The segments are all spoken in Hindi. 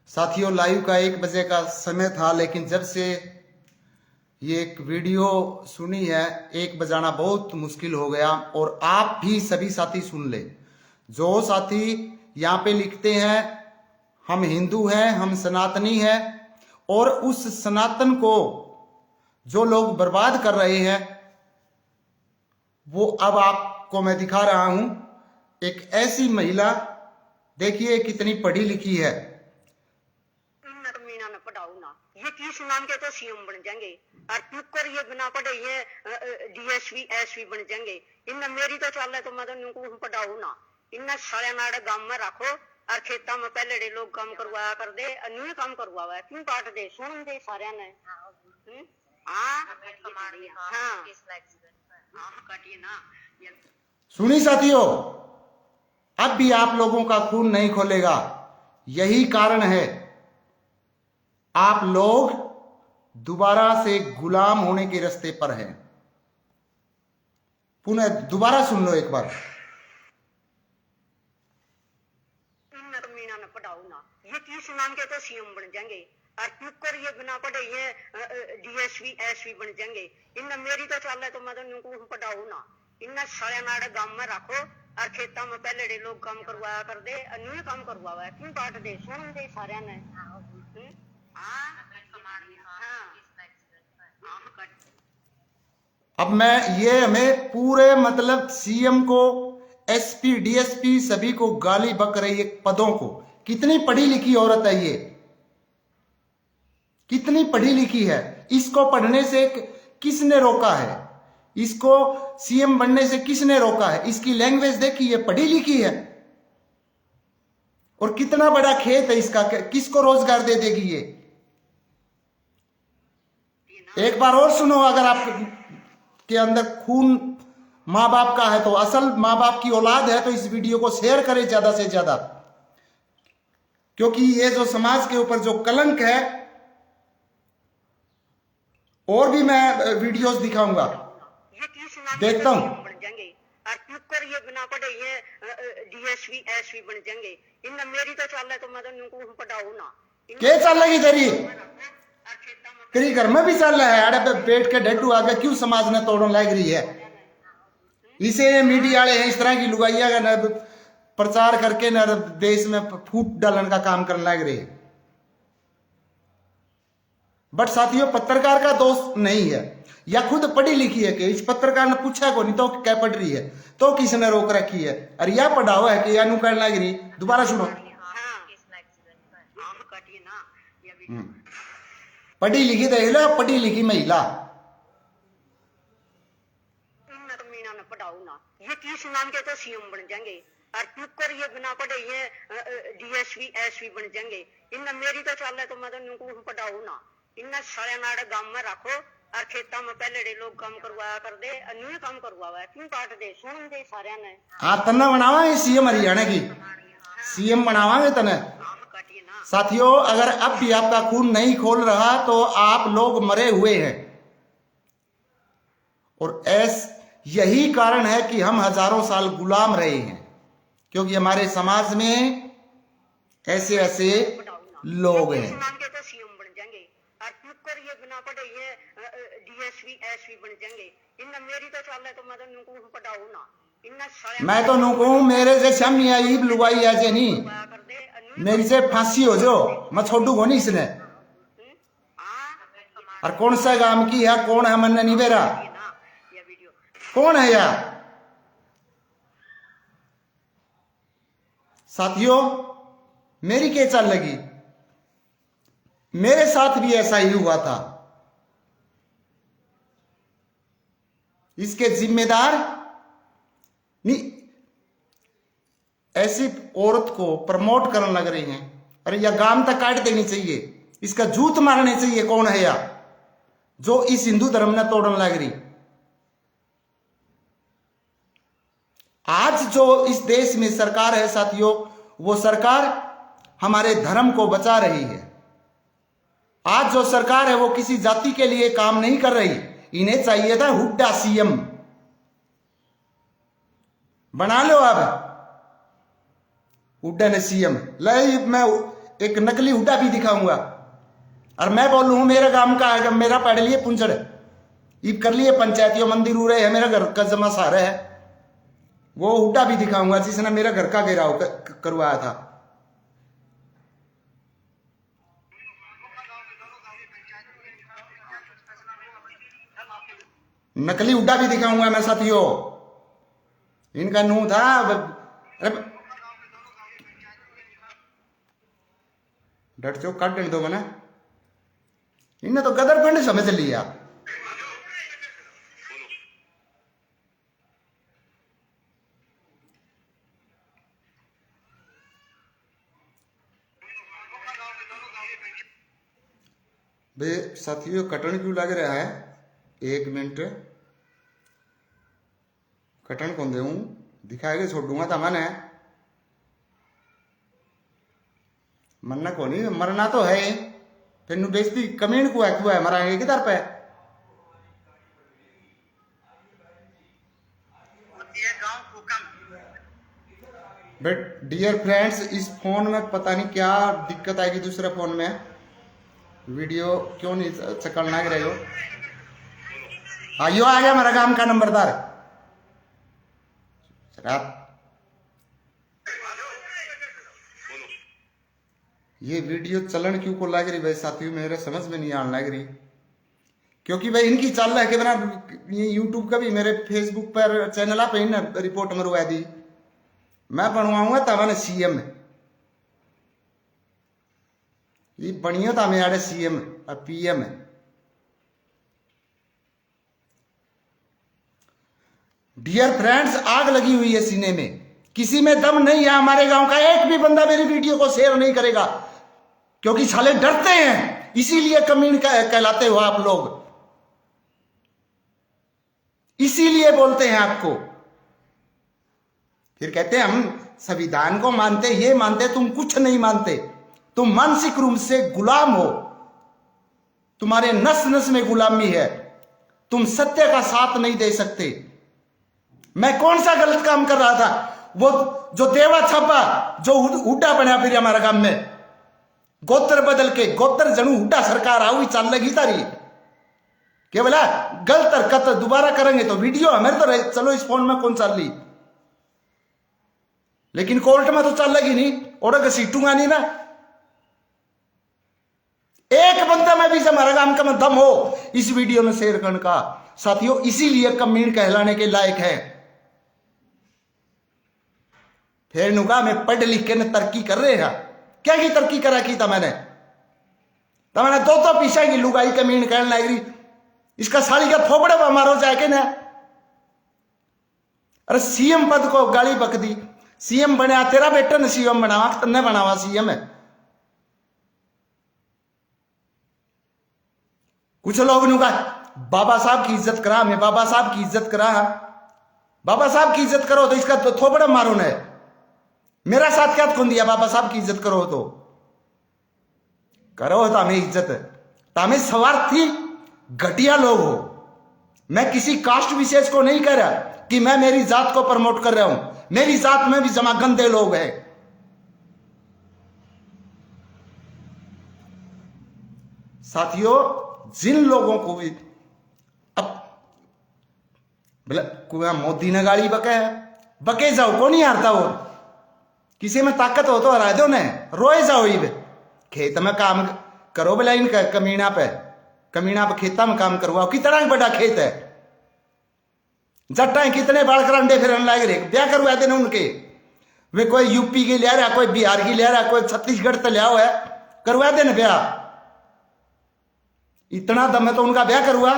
साथियों, लाइव का 1 बजे का समय था, लेकिन जब से ये एक वीडियो सुनी है, 1 बजाना बहुत मुश्किल हो गया। और आप भी सभी साथी सुन ले। जो साथी यहाँ पे लिखते हैं हम हिंदू हैं, हम सनातनी हैं, और उस सनातन को जो लोग बर्बाद कर रहे हैं, वो अब आपको मैं दिखा रहा हूं। एक ऐसी महिला, देखिए कितनी पढ़ी लिखी है। मीना न पढ़ाओ ना, ये किस नाम के तो सीएम बन जाएंगे। और टुकर ये बिना पढ़े ये डीएसपी एसपी बन जाएंगे। इन मेरी तो चाल है तो मैं तो उनको पढ़ाऊ ना। इन सारे नाड़े गांव में रखो और खेता में पहले लोग काम करवाया कर दे, अन्य काम करवावा है क्यों काट दे, सुन दे सारे ने। काटिए ना। सुनी साथियों, अब भी आप लोगों का खून नहीं खोलेगा। यही कारण है आप लोग दोबारा से गुलाम होने के रास्ते पर हैं। पुनः दोबारा सुन लो एक बार। मीना न पढ़ाओ ना, ये किस नाम के तो सीएम बन जाएंगे। और टुकर ये बिना पढ़े ये डीएसपी एसपी बन जाएंगे। इन मेरी तो चाल है तो मैं तो उनको पढ़ाऊ ना। इन सारे नाड़े गांव में रखो और खेता में पहले लोग काम करवाया कर दे, अन्य काम करवावा है क्यों काट दे, सुन दे सारे ने। अब मैं ये हमें पूरे मतलब सीएम को, एसपी डीएसपी सभी को गाली बक रही है पदों को। कितनी पढ़ी लिखी औरत है ये, कितनी पढ़ी लिखी है। इसको पढ़ने से किसने रोका है, इसको सीएम बनने से किसने रोका है। इसकी लैंग्वेज देखिए, पढ़ी लिखी है। और कितना बड़ा खेत है इसका, किसको रोजगार दे देगी ये। एक बार और सुनो, अगर आप के अंदर खून मां बाप का है तो, असल मां बाप की औलाद है तो इस वीडियो को शेयर करें ज्यादा से ज्यादा, क्योंकि ये जो समाज के ऊपर जो कलंक है। और भी मैं वीडियोस दिखाऊंगा, देखता हूं। ये बिना पढ़े ये डीएसपी एसपी बन जाएंगे। इन मेरी तो चाल है तो मैं तो उनको पढ़ाऊ ना। क्या चल रही तेरी तेरी घर में भी चल रहा है। अरे पे पेट के ढड्डू आगे क्यों समाज ने तोड़न लग रही है। इसे मीडिया वाले हैं इस तरह की लुगाइया का न प्रचार करके न देश में फूट डालने का काम करने लग रही है। बट साथियों, पत्रकार का दोष नहीं है, या खुद पढ़ी लिखी है कि इस पत्रकार ने पूछा को नहीं तो क्या पढ़ रही है, तो किसने रोक रखी है। अरे या पढ़ा हुआ है कि या नुकड़ लग रही। दोबारा सुनो। पढ़ी लिखी महिला, पढ़ी लिखी महिला। मीना न पढ़ाऊ ना, ये किस नाम के तो सीएम बन जाएंगे। और टुकर ये बिना पढ़े ये डीएसपी एसपी बन जाएंगे। इन मेरी तो चाल है तो मैं तो उनको पढ़ाऊ ना। इन सारे नाड़े गांव में रखो और खेता में पहले लोग काम करवाया कर दे, अन्य काम करवावा है क्यों काट दे, सुन दे सारे ने। तना बनावांगे सीएम हरियाणा की, सीएम बनावांगे तने। साथियों, अगर अब भी आपका खून नहीं खोल रहा तो आप लोग मरे हुए हैं। और यही कारण है कि हम हजारों साल गुलाम रहे हैं, क्योंकि हमारे समाज में ऐसे ऐसे लोग हैं। ये बिना पढ़े ये डीएसपी एसपी बन जाएंगे। इन मेरी तो चाल है तो मैं तो उनको पढ़ाऊ ना। मैं तो नु कहूं मेरे से शमी आई लुगाई ऐसे नहीं, मेरी से फांसी हो जो, मैं छोड़ू को नहीं इसने। और कौन सा गांव की है, कौन है, मन नहीं बेरा कौन है यार। साथियों, मेरी क्या चल लगी, मेरे साथ भी ऐसा ही हुआ था। इसके जिम्मेदार नहीं, ऐसी औरत को प्रमोट करने लग रही हैं। अरे या गांव तक काट देनी चाहिए, इसका जूत मारने चाहिए। कौन है या जो इस हिंदू धर्म ने तोड़ने लग रही। आज जो इस देश में सरकार है साथियों, वो सरकार हमारे धर्म को बचा रही है। आज जो सरकार है वो किसी जाति के लिए काम नहीं कर रही। इन्हें चाहिए था हुड्डा सीएम बना लो। अब हुड्डा ने सीएम लाई, मैं एक नकली हुड्डा भी दिखाऊंगा। और मैं बोलूं हूं मेरे गांव का है, मेरा पढ़ लिए पुंजड़ ईब कर लिए पंचायतियों मंदिर उड़े है, मेरा घर का जमा सारा है, वो हुड्डा भी दिखाऊंगा जिसने मेरा घर का घेराव करवाया था। नकली हुड्डा भी दिखाऊंगा मैं साथियों। इनका नू था डट चो काट देने दो मैंने, इन्हें तो गदर पिंड समझ लिया। बे साथियों कटन क्यों लग रहा है? 1 मिनट कटन कौन दे दिखाएगा, छोड़ दूंगा था मैंने, मरना को नहीं, मरना तो है फिर बेचती कमीन को है मराएंगे किधर पे। बट डियर फ्रेंड्स, इस फोन में पता नहीं क्या दिक्कत आएगी, दूसरे फोन में वीडियो क्यों नहीं चकलना रहे हो। हाँ यो आ गया मेरा काम का नंबरदार शराब। ये वीडियो चलन क्यों को लग रही भाई साथियों, मेरे समझ में नहीं आने लग रही, क्योंकि भाई इनकी चल रहा है कि बना ये यूट्यूब का भी मेरे फेसबुक पर चैनल पे इन रिपोर्ट मरवा दी, मैं बनवाऊंगा तब मैंने सीएम ये बढ़िया था मेरे सीएम और पीएम। डियर फ्रेंड्स, आग लगी हुई है सीने में, किसी में दम नहीं है। हमारे गांव का एक भी बंदा मेरी वीडियो को शेयर नहीं करेगा, क्योंकि साले डरते हैं, इसीलिए कमीन कहलाते हो आप लोग, इसीलिए बोलते हैं आपको। फिर कहते हैं हम संविधान को मानते, ये मानते, तुम कुछ नहीं मानते, तुम मानसिक रूप से गुलाम हो, तुम्हारे नस नस में गुलामी है, तुम सत्य का साथ नहीं दे सकते। मैं कौन सा गलत काम कर रहा था? वो जो देवा छापा, जो हुड्डा बना फिर हमारा काम में, गोत्र बदल के गोत्र जनू हुड्डा सरकार आई चल लगी तारी क्या बोला गलत हरकत दोबारा करेंगे तो वीडियो हमें तो चलो इस फोन में कौन चल रही, लेकिन कोर्ट में तो चल लगी नहीं, और घसीटूंगा नहीं मैं। एक बंदा में भी हमारा काम का दम हो इस वीडियो में शेयर करने का साथियों, इसीलिए कमीन कहलाने के लायक है। फिर नुका मैं पढ़ लिख के न तरक्की कर रहे हैं, क्या की तरक्की करा की था मैंने? तो मैंने दो पीछा की लुगाई कमीन कहने लग रही, इसका साली का थोपड़े पर मारो जाके ना। अरे सीएम पद को गाली बक दी, सीएम बनया तेरा बेटा ने सीएम बनावा, तन्ने बनावा सीएम है। कुछ लोग नुका बाबा साहब की इज्जत करा, मैं बाबा साहब की इज्जत करा, बाबा साहब की इज्जत करो तो इसका तो थोपड़ा मारो ने, मेरा साथ क्या कौन दिया? बाबा साहब की इज्जत करो तो करो, तो हमें इज्जत, तो हमें स्वार्थी घटिया लोग हो। मैं किसी कास्ट विशेष को नहीं कह रहा कि मैं मेरी जात को प्रमोट कर रहा हूं, मेरी जात में भी जमा गंदे लोग हैं। साथियों, जिन लोगों को भी अब मोदी ने गाड़ी बके है, बके जाओ, कौन नहीं हारता वो, किसी में ताकत हो तो हरा दो ने, रोए जाओ, इब खेत में काम करो बोला, इनका कमीना पे खेता में काम करवाओ। कितना बड़ा खेत है, जट्टा कितने बाल करंडे फिर लाग रहे, ब्याह करवा देना उनके, वे कोई यूपी की ले रहा, कोई बिहार की ले रहा, कोई छत्तीसगढ़ से लिया हुआ है, करवा देना ब्याह। इतना दम है तो उनका ब्याह करवा।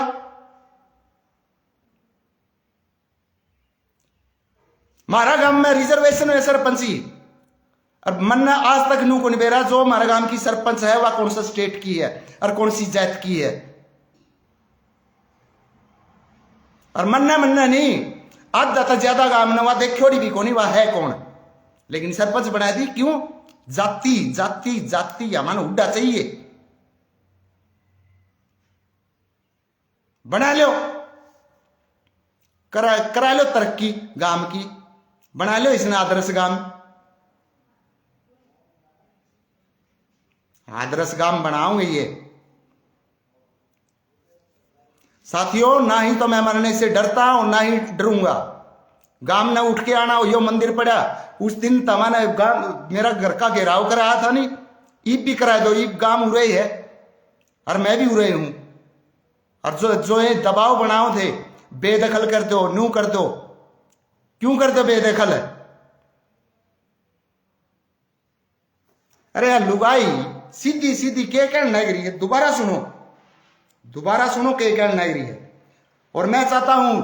हमारा गांव में रिजर्वेशन है सरपंची, और मन आज तक नू को नहीं बेरा जो हमारे गांव की सरपंच है वह कौन सा स्टेट की है और कौन सी जात की है। और मन्ना नहीं, आधा तो ज्यादा गांव ने वह देखोड़ी भी कौन, वह है कौन, लेकिन सरपंच बना दी क्यों? जाति जाति जाति, हमारा उड्डा चाहिए, बना लो, करा लो तरक्की गांव की, बना लो इसने आदर्श गांव। आदर्श गांव बनाऊंगे ये साथियों। ना ही तो मैं मरने से डरता हूं, ना ही डरूंगा। गांव ने उठ के आना, यो मंदिर पड़ा उस दिन तमाने मेरा घर का घेराव कराया था नहीं, ईब भी करा दो, ईब गांव उड़े है और मैं भी उड़े हूं। और जो ये दबाव बनाओ थे, बेदखल कर दो, न्यू कर दो, क्यों कर दो बेदखल? अरे यार लुगाई सीधी सीधी के कहना रही है, दोबारा सुनो के कहना रही है। और मैं चाहता हूं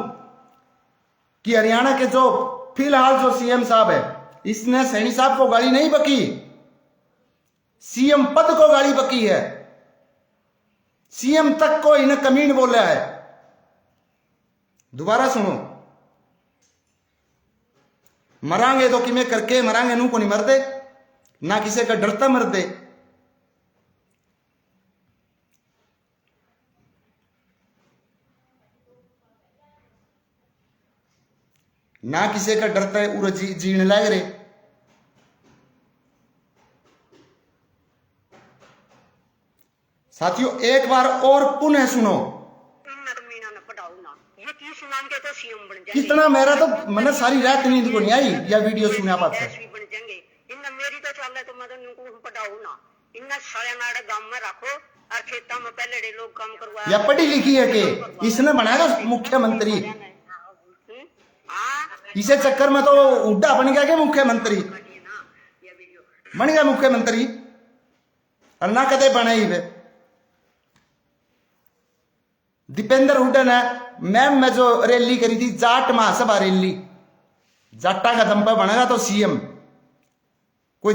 कि हरियाणा के जो फिलहाल जो सीएम साहब है, इसने सैनी साहब को गाली नहीं बकी, सीएम पद को गाली बकी है। सीएम तक को इन्हें कमीन बोला है। दोबारा सुनो, मरांगे तो किमें करके मरांगे, नू को नहीं मरते, ना किसी का डरता मरते। ना किसी का डरता है, उरे जीने लग रहे। साथियों एक बार और पुनः सुनो, कितना मेरा तो मैंने सारी रात नींद को नहीं आई या वीडियो सुना पास है। मेरी तो चल तो मैं तो पढ़ाऊ ना, इन्ना सारे नाड़े गांव में रखो और खेतों में पहले लोग काम करवा। या पढ़ी लिखी है कि इसने बनाया मुख्यमंत्री, इसे चक्कर में तो उड्डा बन गया के मुख्यमंत्री बन गया मुख्यमंत्री, और ना कदे बने ही वे। दीपेंद्र हुड्डा ने मैम में जो रैली करी थी, जाट महासभा रैली, जाटा का दम पर बनेगा तो सीएम। कोई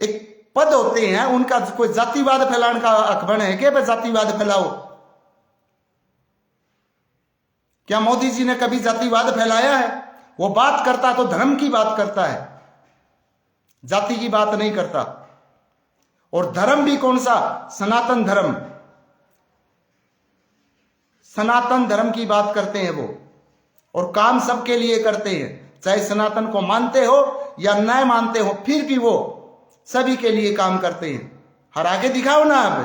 एक पद होते हैं उनका, कोई जातिवाद फैलाने का हक बने है क्या? जातिवाद फैलाओ, क्या मोदी जी ने कभी जातिवाद फैलाया है? वो बात करता तो धर्म की बात करता है, जाति की बात नहीं करता। और धर्म भी कौन सा? सनातन धर्म, सनातन धर्म की बात करते हैं वो, और काम सबके लिए करते हैं, चाहे सनातन को मानते हो या न मानते हो, फिर भी वो सभी के लिए काम करते हैं। हरा के दिखाओ ना। अब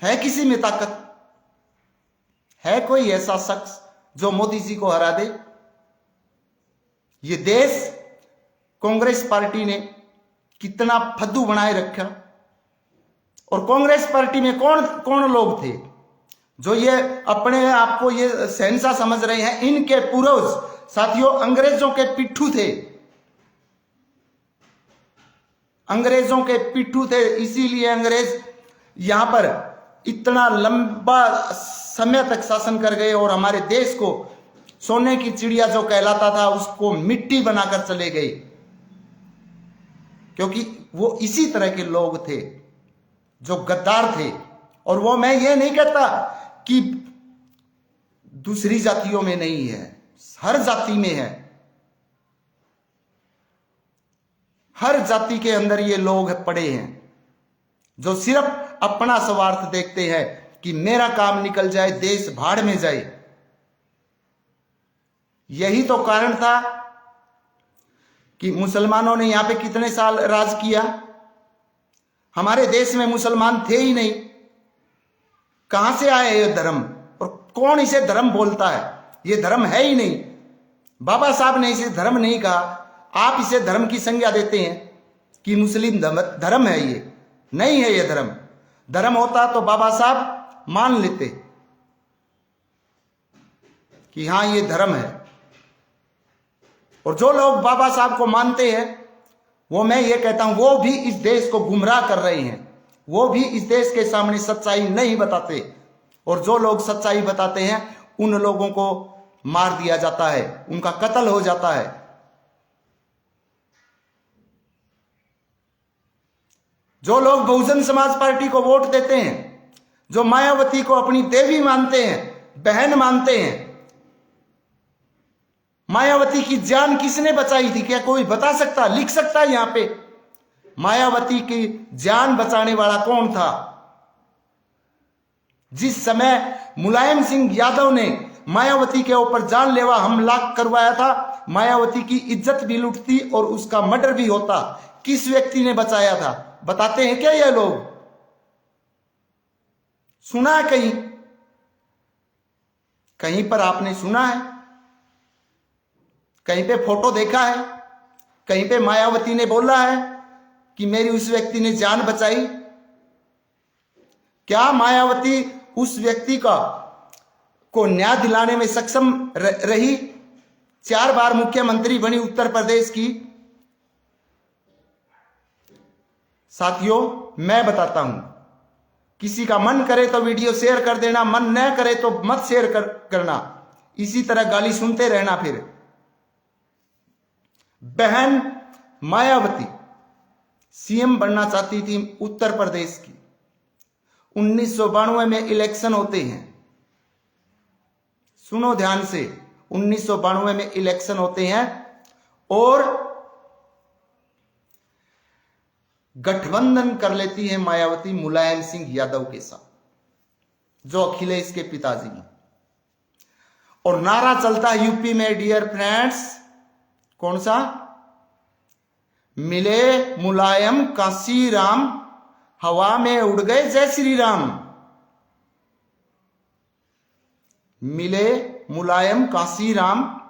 है किसी में ताकत? है कोई ऐसा शख्स जो मोदी जी को हरा दे? ये देश कांग्रेस पार्टी ने कितना फद्दू बनाए रखा। और कांग्रेस पार्टी में कौन कौन लोग थे जो ये अपने आप को ये शहंशाह समझ रहे हैं? इनके पूर्वज साथियों अंग्रेजों के पिट्ठू थे, अंग्रेजों के पिट्ठू थे। इसीलिए अंग्रेज यहां पर इतना लंबा समय तक शासन कर गए और हमारे देश को सोने की चिड़िया जो कहलाता था उसको मिट्टी बनाकर चले गए, क्योंकि वो इसी तरह के लोग थे जो गद्दार थे। और वो मैं ये नहीं कहता कि दूसरी जातियों में नहीं है, हर जाति में है, हर जाति के अंदर ये लोग पड़े हैं जो सिर्फ अपना स्वार्थ देखते हैं कि मेरा काम निकल जाए, देश भाड़ में जाए। यही तो कारण था कि मुसलमानों ने यहां पे कितने साल राज किया। हमारे देश में मुसलमान थे ही नहीं, कहां से आए ये धर्म? और कौन इसे धर्म बोलता है? ये धर्म है ही नहीं। बाबा साहब ने इसे धर्म नहीं कहा, आप इसे धर्म की संज्ञा देते हैं कि मुस्लिम धर्म है। ये नहीं है, ये धर्म। धर्म होता तो बाबा साहब मान लेते कि हां ये धर्म है। और जो लोग बाबा साहब को मानते हैं, वो मैं ये कहता हूं वो भी इस देश को गुमराह कर रहे हैं, वो भी इस देश के सामने सच्चाई नहीं बताते। और जो लोग सच्चाई बताते हैं उन लोगों को मार दिया जाता है, उनका कत्ल हो जाता है। जो लोग बहुजन समाज पार्टी को वोट देते हैं, जो मायावती को अपनी देवी मानते हैं, बहन मानते हैं, मायावती की जान किसने बचाई थी? क्या कोई बता सकता, लिख सकता है यहां पे? मायावती की जान बचाने वाला कौन था? जिस समय मुलायम सिंह यादव ने मायावती के ऊपर जानलेवा हमला करवाया था, मायावती की इज्जत भी लुटती और उसका मर्डर भी होता। किस व्यक्ति ने बचाया था? बताते हैं क्या ये लोग? सुना है कहीं? कहीं पर आपने सुना है? कहीं पे फोटो देखा है? कहीं पे मायावती ने बोला है कि मेरी उस व्यक्ति ने जान बचाई? क्या मायावती उस व्यक्ति को न्याय दिलाने में सक्षम रही? 4 बार मुख्यमंत्री बनी उत्तर प्रदेश की। साथियों, मैं बताता हूं, किसी का मन करे तो वीडियो शेयर कर देना, मन न करे तो मत शेयर करना। इसी तरह गाली सुनते रहना। फिर बहन मायावती सीएम बनना चाहती थी उत्तर प्रदेश की। 1992 में इलेक्शन होते हैं, सुनो ध्यान से, 1992 में इलेक्शन होते हैं और गठबंधन कर लेती है मायावती मुलायम सिंह यादव के साथ, जो अखिलेश के पिताजी हैं। और नारा चलता है यूपी में, डियर फ्रेंड्स, कौन सा? मिले मुलायम काशी राम, हवा में उड़ गए जय श्री राम। मिले मुलायम काशी राम,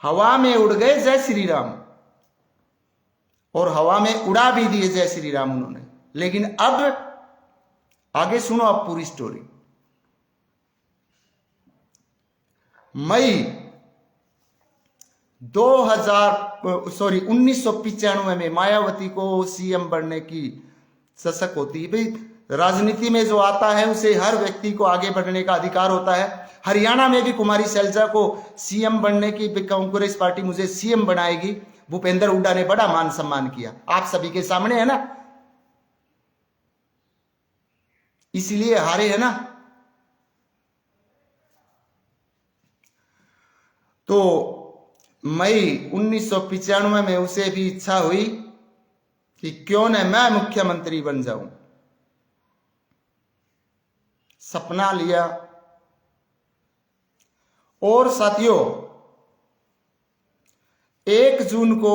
हवा में उड़ गए जय श्री राम। और हवा में उड़ा भी दिए जय श्री राम उन्होंने। लेकिन अब आगे सुनो आप पूरी स्टोरी। मई 1995 में मायावती को सीएम बनने की सशक होती है। भाई, राजनीति में जो आता है उसे हर व्यक्ति को आगे बढ़ने का अधिकार होता है। हरियाणा में भी कुमारी शैलजा को सीएम बनने की, कांग्रेस पार्टी मुझे सीएम बनाएगी, भूपेंद्र हुड्डा ने बड़ा मान सम्मान किया, आप सभी के सामने है ना, इसलिए हारे है ना। तो मई 1995 में उसे भी इच्छा हुई कि क्यों न मैं मुख्यमंत्री बन जाऊं। सपना लिया। और साथियों, 1 जून को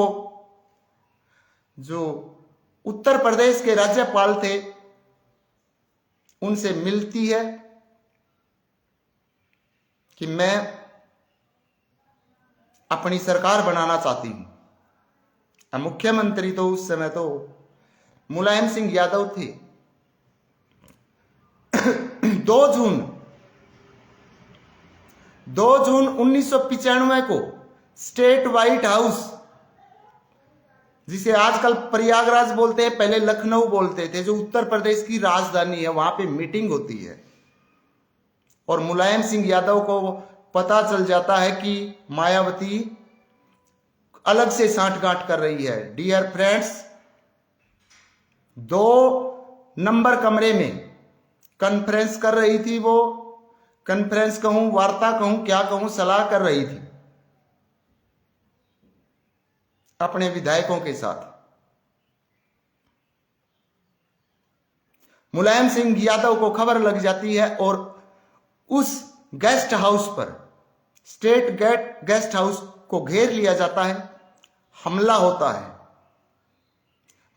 जो उत्तर प्रदेश के राज्यपाल थे उनसे मिलती है कि मैं अपनी सरकार बनाना चाहती हूं। अब मुख्यमंत्री तो उस समय तो मुलायम सिंह यादव थे। 2 जून 1995 को स्टेट व्हाइट हाउस, जिसे आजकल प्रयागराज बोलते हैं, पहले लखनऊ बोलते थे, जो उत्तर प्रदेश की राजधानी है, वहां पे मीटिंग होती है। और मुलायम सिंह यादव को पता चल जाता है कि मायावती अलग से सांठगांठ कर रही है। डियर फ्रेंड्स, 2 नंबर कमरे में कॉन्फ्रेंस कर रही थी। वो कॉन्फ्रेंस कहूं, वार्ता कहूं, क्या कहूं, सलाह कर रही थी अपने विधायकों के साथ। मुलायम सिंह यादव को खबर लग जाती है और उस गेस्ट हाउस पर, स्टेट गेस्ट हाउस को घेर लिया जाता है, हमला होता है।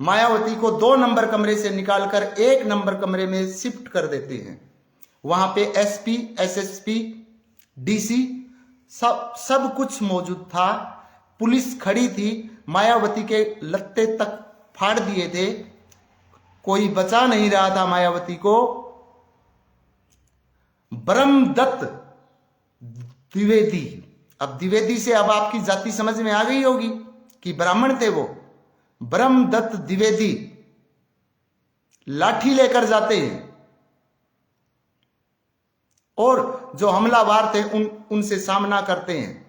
मायावती को 2 नंबर कमरे से निकालकर 1 नंबर कमरे में शिफ्ट कर देते हैं। वहां पे एसपी, एसएसपी, डीसी सब कुछ मौजूद था। पुलिस खड़ी थी, मायावती के लत्ते तक फाड़ दिए थे, कोई बचा नहीं रहा था मायावती को। ब्रह्मदत्त द्विवेदी, अब द्विवेदी से अब आपकी जाति समझ में आ गई होगी कि ब्राह्मण थे वो। ब्रह्मदत्त द्विवेदी लाठी लेकर जाते हैं और जो हमलावर थे उनसे सामना करते हैं।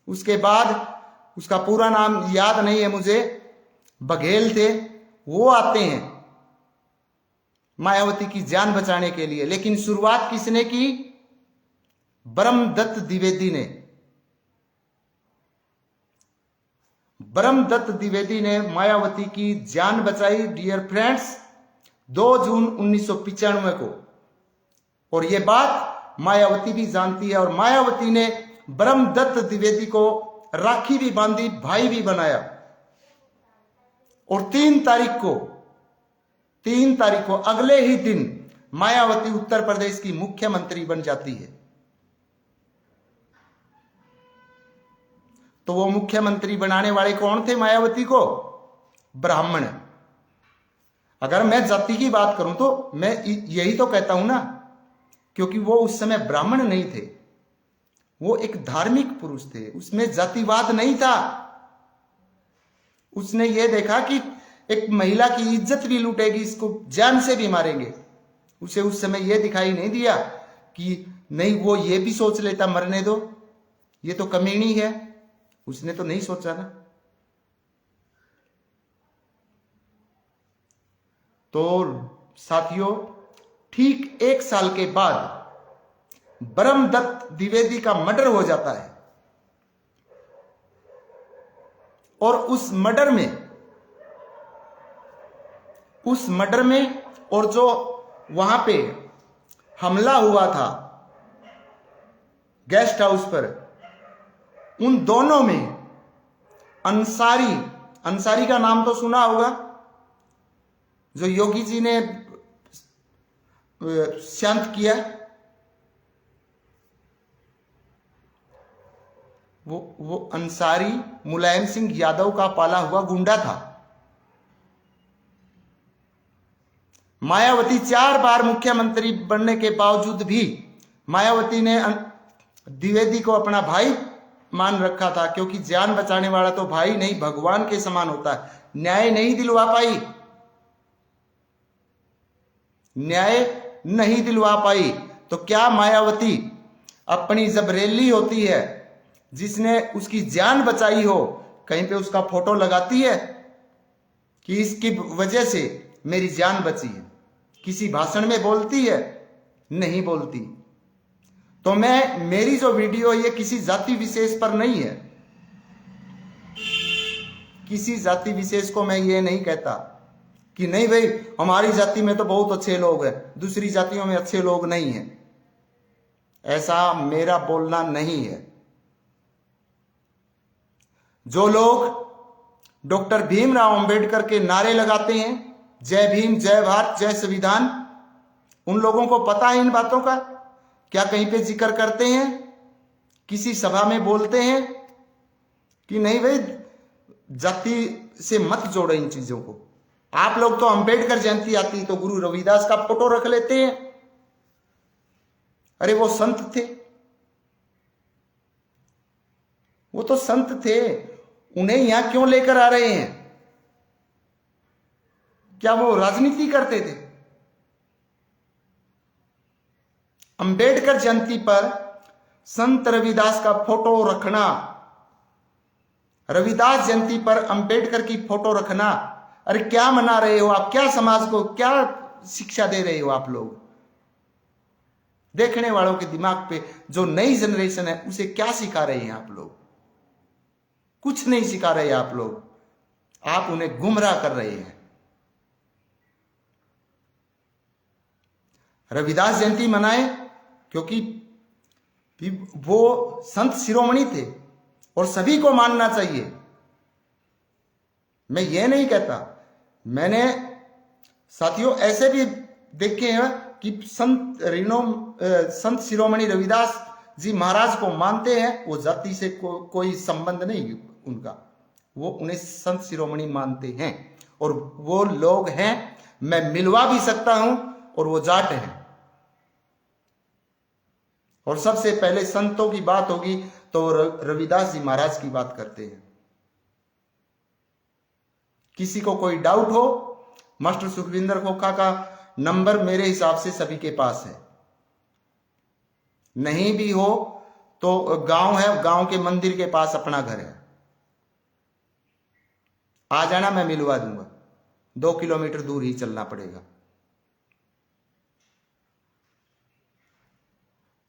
उसके बाद, उसका पूरा नाम याद नहीं है मुझे, बघेल थे, वो आते हैं मायावती की जान बचाने के लिए। लेकिन शुरुआत किसने की? ब्रह्मदत्त द्विवेदी ने। ब्रह्मदत्त द्विवेदी ने मायावती की जान बचाई डियर फ्रेंड्स 2 जून 1995 को। और यह बात मायावती भी जानती है और मायावती ने ब्रह्मदत्त द्विवेदी को राखी भी बांधी, भाई भी बनाया। और 3 तारीख को अगले ही दिन मायावती उत्तर प्रदेश की मुख्यमंत्री बन जाती है। तो वो मुख्यमंत्री बनाने वाले कौन थे मायावती को? ब्राह्मण। अगर मैं जाति की बात करूं तो मैं यही तो कहता हूं ना, क्योंकि वो उस समय ब्राह्मण नहीं थे, वो एक धार्मिक पुरुष थे, उसमें जातिवाद नहीं था। उसने ये देखा कि एक महिला की इज्जत भी लूटेगी, इसको जान से भी मारेंगे। उसे उस समय यह दिखाई नहीं दिया कि नहीं, वो ये भी सोच लेता मरने दो, ये तो कमीनी है। उसने तो नहीं सोचा ना। तो साथियों, ठीक 1 साल के बाद ब्रह्मदत्त द्विवेदी का मर्डर हो जाता है। और उस मर्डर में और जो वहां पे हमला हुआ था गेस्ट हाउस पर, उन दोनों में अंसारी का नाम तो सुना होगा, जो योगी जी ने शांत किया। वो अंसारी मुलायम सिंह यादव का पाला हुआ गुंडा था। मायावती 4 बार मुख्यमंत्री बनने के बावजूद भी मायावती ने द्विवेदी को अपना भाई मान रखा था, क्योंकि जान बचाने वाला तो भाई नहीं, भगवान के समान होता है। न्याय नहीं दिलवा पाई तो क्या मायावती अपनी जब रैली होती है, जिसने उसकी जान बचाई हो, कहीं पे उसका फोटो लगाती है कि इसकी वजह से मेरी जान बची है? किसी भाषण में बोलती है? नहीं बोलती। तो मेरी जो वीडियो है, ये किसी जाति विशेष पर नहीं है। किसी जाति विशेष को मैं ये नहीं कहता कि नहीं भाई हमारी जाति में तो बहुत अच्छे लोग हैं, दूसरी जातियों में अच्छे लोग नहीं हैं। ऐसा मेरा बोलना नहीं है। जो लोग डॉक्टर भीमराव अंबेडकर के नारे लगाते हैं, जय भीम, जय भारत, जय संविधान, उन लोगों को पता है इन बातों का? क्या कहीं पे जिक्र करते हैं? किसी सभा में बोलते हैं कि नहीं भाई जाति से मत जोड़ो इन चीजों को? आप लोग तो अंबेडकर जयंती आती तो गुरु रविदास का फोटो रख लेते हैं। अरे वो संत थे, वो तो संत थे, उन्हें यहां क्यों लेकर आ रहे हैं? क्या वो राजनीति करते थे? अंबेडकर जयंती पर संत रविदास का फोटो रखना, रविदास जयंती पर अंबेडकर की फोटो रखना, अरे क्या मना रहे हो आप? क्या समाज को क्या शिक्षा दे रहे हो आप लोग? देखने वालों के दिमाग पे जो नई जनरेशन है, उसे क्या सिखा रहे हैं आप लोग? कुछ नहीं सिखा रहे आप लोग, आप उन्हें गुमराह कर रहे हैं। रविदास जयंती मनाए क्योंकि वो संत शिरोमणि थे और सभी को मानना चाहिए। मैं ये नहीं कहता, मैंने साथियों ऐसे भी देखे हैं कि संत शिरोमणि रविदास जी महाराज को मानते हैं, वो जाति से कोई संबंध नहीं उनका, वो उन्हें संत शिरोमणि मानते हैं और वो लोग हैं, मैं मिलवा भी सकता हूं, और वो जाट हैं। और सबसे पहले संतों की बात होगी तो रविदास जी महाराज की बात करते हैं। किसी को कोई डाउट हो, मास्टर सुखविंदर खोखा का नंबर मेरे हिसाब से सभी के पास है। नहीं भी हो तो गांव है, गांव के मंदिर के पास अपना घर है, आ जाना, मैं मिलवा दूंगा। 2 किलोमीटर दूर ही चलना पड़ेगा।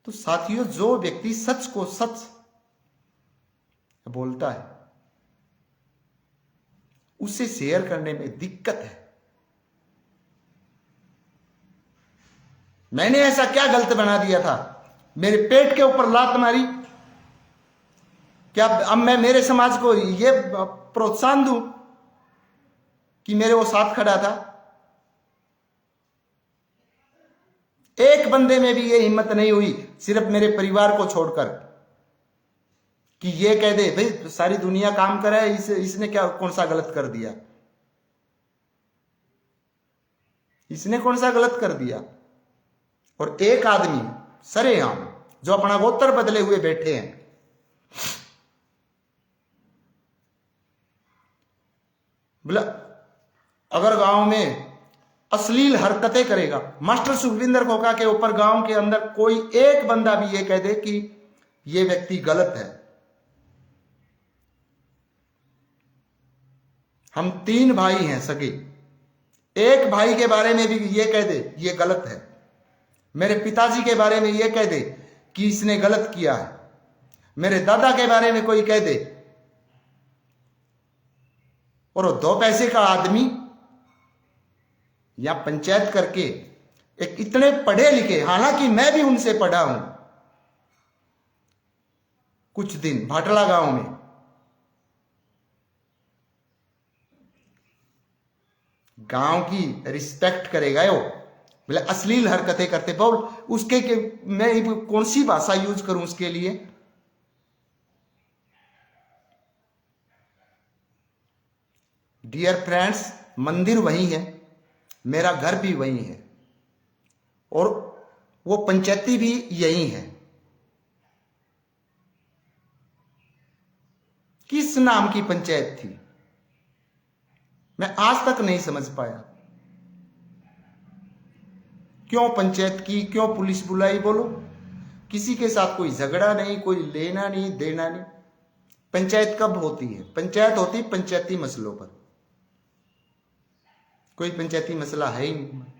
तो साथियों, जो व्यक्ति सच को सच बोलता है, उसे शेयर करने में दिक्कत है। मैंने ऐसा क्या गलत बना दिया था? मेरे पेट के ऊपर लात मारी? क्या अब मैं मेरे समाज को ये प्रोत्साहन दूं? कि मेरे वो साथ खड़ा था? एक बंदे में भी ये हिम्मत नहीं हुई, सिर्फ मेरे परिवार को छोड़कर, कि ये कह दे भाई सारी दुनिया काम करे, इसने क्या कौन सा गलत कर दिया, इसने कौन सा गलत कर दिया। और एक आदमी सरेआम जो अपना गोत्र बदले हुए बैठे हैं, बोला अगर गांव में अश्लील हरकतें करेगा, मास्टर सुखविंदर खोखा के ऊपर गांव के अंदर कोई एक बंदा भी ये कह दे कि ये व्यक्ति गलत है, हम 3 भाई हैं सगे, एक भाई के बारे में भी ये कह दे ये गलत है, मेरे पिताजी के बारे में ये कह दे कि इसने गलत किया है, मेरे दादा के बारे में कोई कह दे, और 2 पैसे का आदमी या पंचायत करके एक इतने पढ़े लिखे, हालांकि मैं भी उनसे पढ़ा हूं, कुछ दिन भाटला गांव में, गांव की रिस्पेक्ट करेगा वो, बोले अश्लील हरकतें करते, बोल उसके के मैं कौन सी भाषा यूज करूं उसके लिए। डियर फ्रेंड्स, मंदिर वही है, मेरा घर भी वही है, और वो पंचायती भी यही है। किस नाम की पंचायत थी मैं आज तक नहीं समझ पाया। क्यों पंचायत की, क्यों पुलिस बुलाई? बोलो, किसी के साथ कोई झगड़ा नहीं, कोई लेना नहीं देना नहीं। पंचायत कब होती है? पंचायत होती पंचायती मसलों पर, कोई पंचायती मसला है ही नहीं।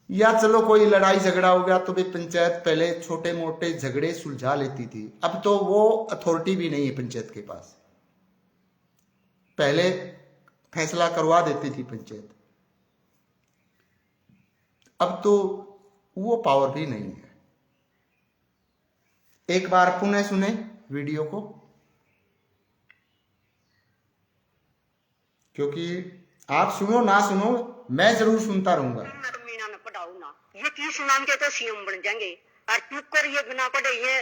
या चलो कोई लड़ाई झगड़ा हो गया तो भी पंचायत पहले छोटे मोटे झगड़े सुलझा लेती थी, अब तो वो अथॉरिटी भी नहीं है पंचायत के पास, पहले फैसला करवा देती थी पंचायत, अब तो वो पावर भी नहीं है। एक बार पुनः सुने वीडियो को, क्योंकि आप सुनो ना सुनो मैं जरूर सुनता रहूंगा। मीना ने पढ़ाओ ना, ये 30 नाम के तो सीएम बन जाएंगे, और चुप कर ये बिना पढ़े ये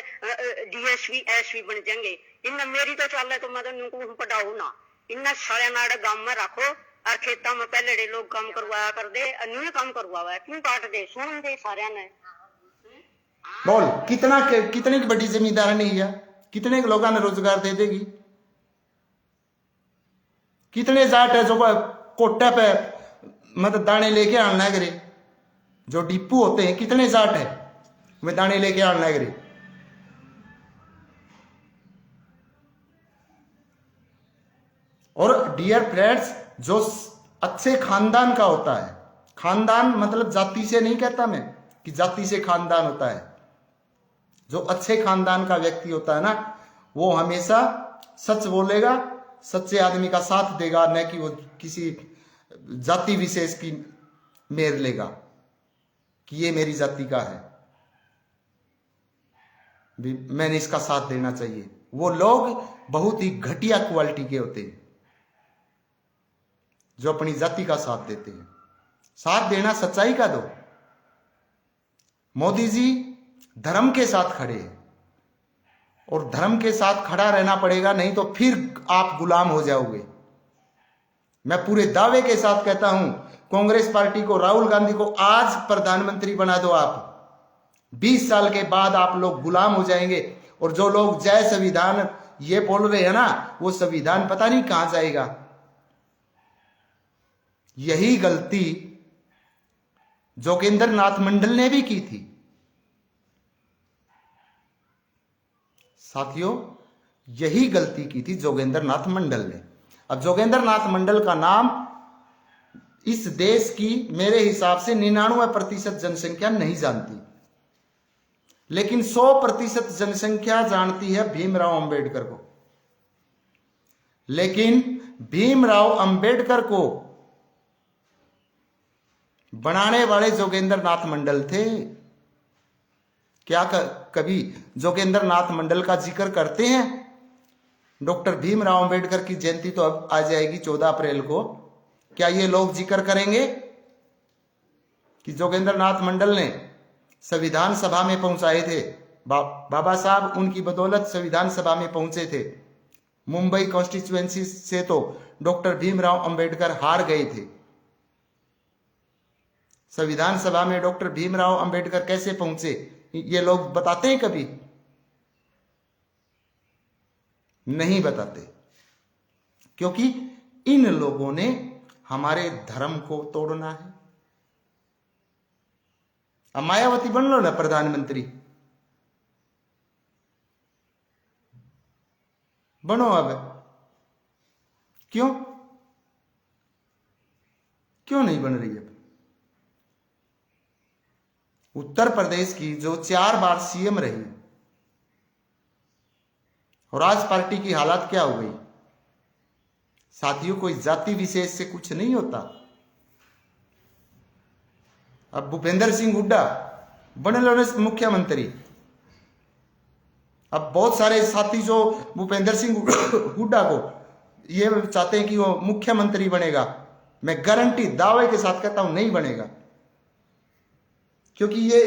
डीएसपी एसपी बन जाएंगे। इन मेरी तो चाल है तो मैं तो इनको पढ़ाऊ ना, इन सारे नाड़े गांव में रखो, और खेता में पहले लोग काम करवाया कर दे, अन्य काम करवाया क्यों काट दे, सुन दे सारे ने। बोल कितनी बड़ी जमींदार नहीं है, कितने लोगों ने रोजगार दे देगी? कितने जाट है जो कोटा पे मतलब दाने लेके आना करे, जो डिपू होते हैं, कितने जाट है वे दाने लेके आना करे। और डियर फ्रेंड्स, जो अच्छे खानदान का होता है, खानदान मतलब जाति से नहीं कहता मैं कि जाति से खानदान होता है, जो अच्छे खानदान का व्यक्ति होता है ना, वो हमेशा सच बोलेगा, सच्चे आदमी का साथ देगा, न कि वो किसी जाति विशेष की मेर लेगा कि ये मेरी जाति का है, मैंने इसका साथ देना चाहिए। वो लोग बहुत ही घटिया क्वालिटी के होते हैं जो अपनी जाति का साथ देते हैं। साथ देना सच्चाई का दो। मोदी जी धर्म के साथ खड़े हैं, और धर्म के साथ खड़ा रहना पड़ेगा, नहीं तो फिर आप गुलाम हो जाओगे। मैं पूरे दावे के साथ कहता हूं, कांग्रेस पार्टी को, राहुल गांधी को आज प्रधानमंत्री बना दो आप, 20 साल के बाद आप लोग गुलाम हो जाएंगे। और जो लोग जय संविधान ये बोल रहे हैं ना, वो संविधान पता नहीं कहां जाएगा। यही गलती जोगेंद्र नाथ मंडल ने भी की थी। साथियों, यही गलती की थी जोगेंद्र नाथ मंडल ने। अब जोगेंद्र नाथ मंडल का नाम इस देश की मेरे हिसाब से 99% जनसंख्या नहीं जानती, लेकिन 100% जनसंख्या जानती है भीमराव अंबेडकर को। लेकिन भीमराव अंबेडकर को बनाने वाले जोगेंद्र नाथ मंडल थे। क्या कभी जोगेंद्र नाथ मंडल का जिक्र करते हैं? डॉक्टर भीमराव अंबेडकर की जयंती तो अब आ जाएगी 14 अप्रैल को, क्या ये लोग जिक्र करेंगे कि जोगेंद्र नाथ मंडल ने संविधान सभा में पहुंचाए थे? बाबा साहब उनकी बदौलत संविधान सभा में पहुंचे थे। मुंबई कॉन्स्टिट्यूएंसी से तो डॉक्टर भीमराव अंबेडकर हार गए थे। संविधान सभा में डॉक्टर भीमराव अंबेडकर कैसे पहुंचे, ये लोग बताते हैं? कभी नहीं बताते, क्योंकि इन लोगों ने हमारे धर्म को तोड़ना है। अब मायावती बन लो ना प्रधानमंत्री, बनो अब। क्यों नहीं बन रही अब? उत्तर प्रदेश की जो 4 बार सीएम रही, और आज पार्टी की हालत क्या हो गई? साथियों, कोई जाति विशेष से कुछ नहीं होता। अब भूपेंद्र सिंह हुड्डा बने लो मुख्यमंत्री। अब बहुत सारे साथी जो भूपेंद्र सिंह हुड्डा को ये चाहते हैं कि वो मुख्यमंत्री बनेगा, मैं गारंटी दावे के साथ कहता हूं नहीं बनेगा, क्योंकि ये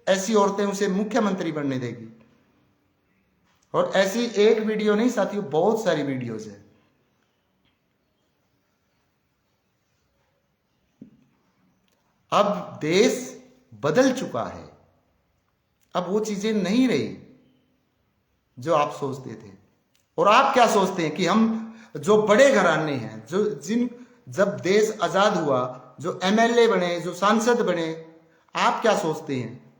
ऐसी औरतें उसे मुख्यमंत्री बनने देगी। और ऐसी एक वीडियो नहीं साथियों, बहुत सारी वीडियोज है। अब देश बदल चुका है, अब वो चीजें नहीं रही जो आप सोचते थे। और आप क्या सोचते हैं कि हम जो बड़े घराने हैं, जब देश आजाद हुआ, जो एमएलए बने, जो सांसद बने, आप क्या सोचते हैं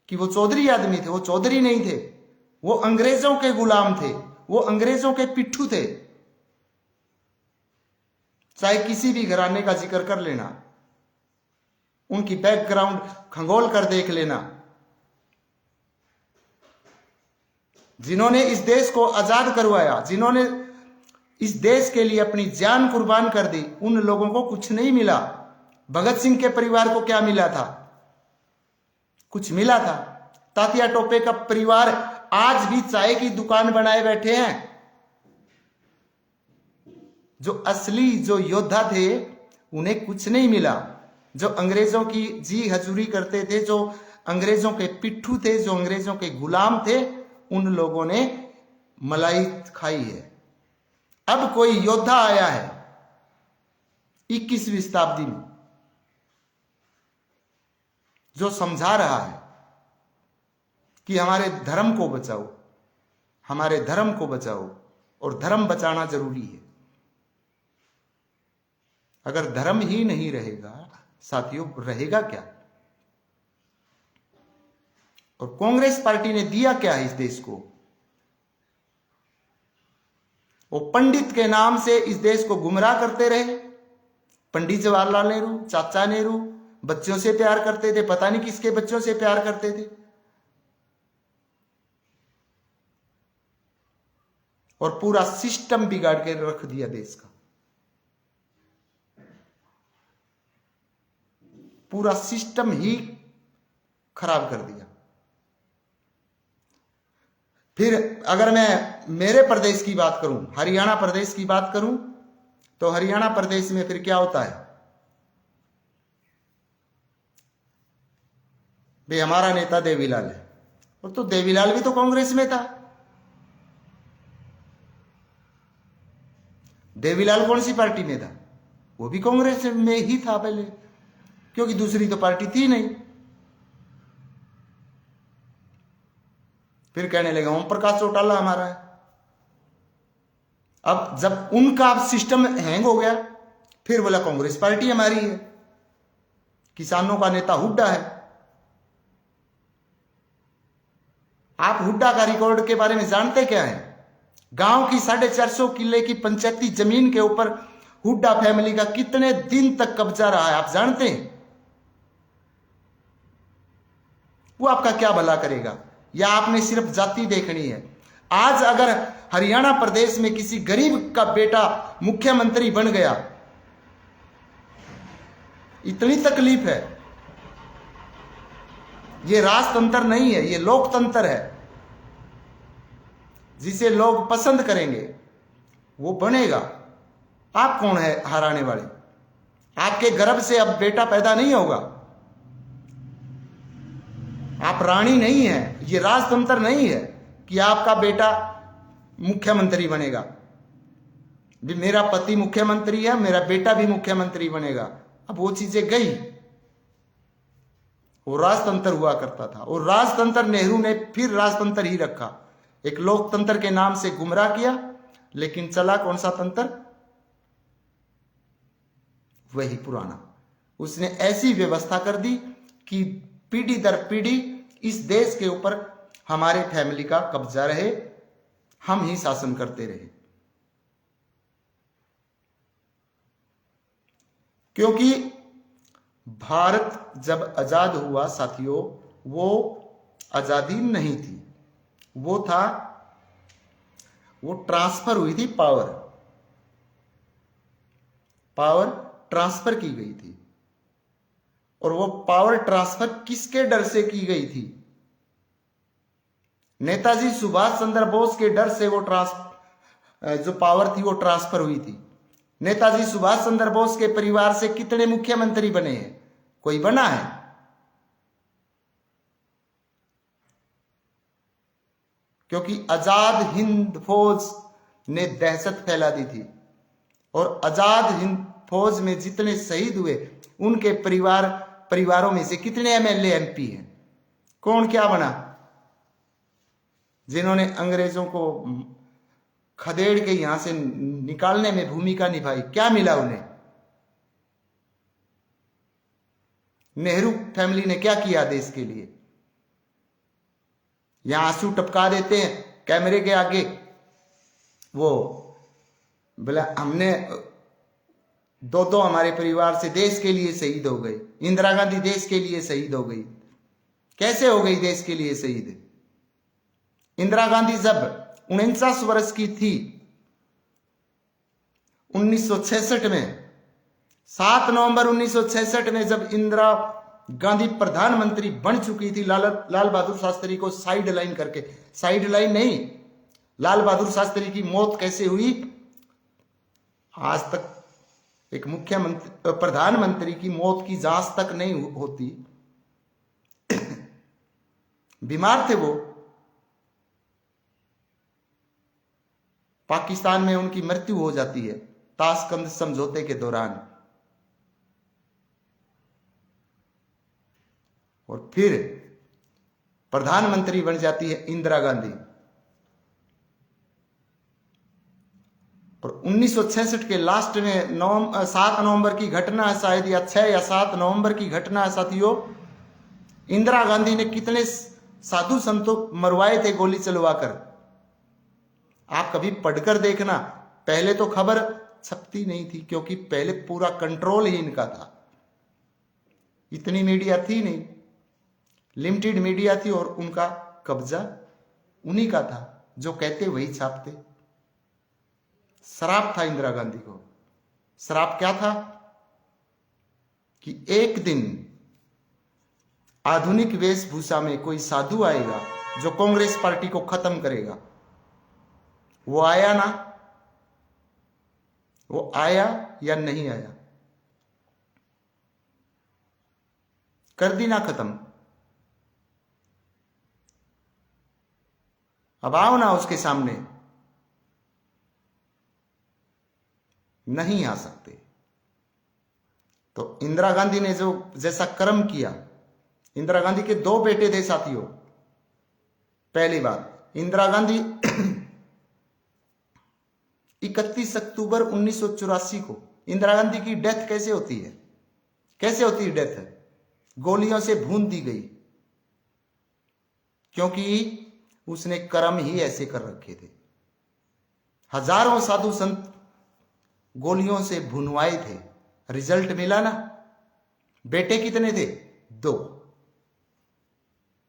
कि वो चौधरी आदमी थे? वो चौधरी नहीं थे, वो अंग्रेजों के गुलाम थे, वो अंग्रेजों के पिट्ठू थे। चाहे किसी भी घराने का जिक्र कर लेना, उनकी बैकग्राउंड खंगोल कर देख लेना। जिन्होंने इस देश को आजाद करवाया, जिन्होंने इस देश के लिए अपनी जान कुर्बान कर दी, उन लोगों को कुछ नहीं मिला। भगत सिंह के परिवार को क्या मिला था? कुछ मिला था? तात्या टोपे का परिवार आज भी चाय की दुकान बनाए बैठे हैं। जो असली जो योद्धा थे उन्हें कुछ नहीं मिला। जो अंग्रेजों की जी हजूरी करते थे, जो अंग्रेजों के पिट्ठू थे, जो अंग्रेजों के गुलाम थे, उन लोगों ने मलाई खाई है। अब कोई योद्धा आया है 21वीं शताब्दी में, जो समझा रहा है कि हमारे धर्म को बचाओ, हमारे धर्म को बचाओ, और धर्म बचाना जरूरी है। अगर धर्म ही नहीं रहेगा साथियों, रहेगा क्या? और कांग्रेस पार्टी ने दिया क्या है इस देश को? वो पंडित के नाम से इस देश को गुमराह करते रहे। पंडित जवाहरलाल नेहरू, चाचा नेहरू बच्चों से प्यार करते थे, पता नहीं किसके बच्चों से प्यार करते थे, और पूरा सिस्टम बिगाड़ के रख दिया देश का। पूरा सिस्टम ही खराब कर दिया। फिर अगर मैं मेरे प्रदेश की बात करूं, हरियाणा प्रदेश की बात करूं, तो हरियाणा प्रदेश में फिर क्या होता है? भाई हमारा नेता देवीलाल है, और तो देवीलाल भी तो कांग्रेस में था। देवीलाल कौन सी पार्टी में था? वो भी कांग्रेस में ही था पहले, क्योंकि दूसरी तो पार्टी थी नहीं। फिर कहने लगे ओम प्रकाश चौटाला हमारा है। अब जब उनका सिस्टम हैंग हो गया, फिर बोला कांग्रेस पार्टी हमारी है, किसानों का नेता हुड्डा है। आप हुड्डा का रिकॉर्ड के बारे में जानते क्या है? गांव की 450 किले की पंचायती जमीन के ऊपर हुड्डा फैमिली का कितने दिन तक कब्जा रहा है, आप जानते हैं? वो आपका क्या भला करेगा, या आपने सिर्फ जाति देखनी है? आज अगर हरियाणा प्रदेश में किसी गरीब का बेटा मुख्यमंत्री बन गया, इतनी तकलीफ है। ये राजतंत्र नहीं है, ये लोकतंत्र है। जिसे लोग पसंद करेंगे वो बनेगा। आप कौन है हराने वाले? आपके गर्भ से अब बेटा पैदा नहीं होगा। आप रानी नहीं है, ये राजतंत्र नहीं है कि आपका बेटा मुख्यमंत्री बनेगा। भी मेरा पति मुख्यमंत्री है, मेरा बेटा भी मुख्यमंत्री बनेगा। अब वो चीजें गई। वो राजतंत्र हुआ करता था, और राजतंत्र नेहरू ने फिर राजतंत्र ही रखा, एक लोकतंत्र के नाम से गुमराह किया, लेकिन चला कौन सा तंत्र? वही पुराना। उसने ऐसी व्यवस्था कर दी कि पीढ़ी दर पीढ़ी इस देश के ऊपर हमारे फैमिली का कब्जा रहे, हम ही शासन करते रहे। क्योंकि भारत जब आजाद हुआ साथियों, वो आजादी नहीं थी, वो ट्रांसफर हुई थी, पावर ट्रांसफर की गई थी। और वो पावर ट्रांसफर किसके डर से की गई थी? नेताजी सुभाष चंद्र बोस के डर से वो जो पावर थी वो ट्रांसफर हुई थी। नेताजी सुभाष चंद्र बोस के परिवार से कितने मुख्यमंत्री बने हैं? कोई बना है? क्योंकि आजाद हिंद फौज ने दहशत फैला दी थी, और आजाद हिंद फौज में जितने शहीद हुए उनके परिवारों में से कितने एमएलए एमपी हैं? कौन क्या बना? जिन्होंने अंग्रेजों को खदेड़ के यहां से निकालने में भूमिका निभाई, क्या मिला उन्हें? नेहरू फैमिली ने क्या किया देश के लिए? यहां आंसू टपका देते हैं कैमरे के आगे, वो बोला हमने दो हमारे परिवार से देश के लिए शहीद हो गए। इंदिरा गांधी देश के लिए शहीद हो गई। कैसे हो गई देश के लिए शहीद? इंदिरा गांधी जब 49 वर्ष की थी 1966 में, 7 नवंबर 1966 में जब इंदिरा गांधी प्रधानमंत्री बन चुकी थी, लाल बहादुर शास्त्री को साइड लाइन करके, साइड लाइन नहीं, लाल बहादुर शास्त्री की मौत कैसे हुई आज तक एक मुख्यमंत्री प्रधानमंत्री की मौत की जांच तक नहीं होती। बीमार थे वो, पाकिस्तान में उनकी मृत्यु हो जाती है ताशकंद समझौते के दौरान। और फिर प्रधानमंत्री बन जाती है इंदिरा गांधी। और 1966 के लास्ट में 7 नवंबर की घटना है शायद, या 6 या 7 नवंबर की घटना है साथियों। इंदिरा गांधी ने कितने साधु संतों मरवाए थे गोली चलवाकर। आप कभी पढ़कर देखना, पहले तो खबर छपती नहीं थी, क्योंकि पहले पूरा कंट्रोल ही इनका था। इतनी मीडिया थी नहीं, लिमिटेड मीडिया थी, और उनका कब्जा उन्हीं का था, जो कहते वही छापते। श्राप था इंदिरा गांधी को। श्राप क्या था? कि एक दिन आधुनिक वेशभूषा में कोई साधु आएगा जो कांग्रेस पार्टी को खत्म करेगा। वो आया ना? वो आया या नहीं आया? कर दी ना खत्म। अब आओ ना उसके सामने। नहीं आ सकते। तो इंदिरा गांधी ने जो जैसा कर्म किया, इंदिरा गांधी के 2 बेटे थे साथियों। पहली बात, इंदिरा गांधी 31 अक्टूबर 1984 को इंदिरा गांधी की डेथ कैसे होती है? कैसे होती है डेथ? गोलियों से भून दी गई, क्योंकि उसने कर्म ही ऐसे कर रखे थे। हजारों साधु संत गोलियों से भुनवाए थे, रिजल्ट मिला ना। बेटे कितने थे? 2।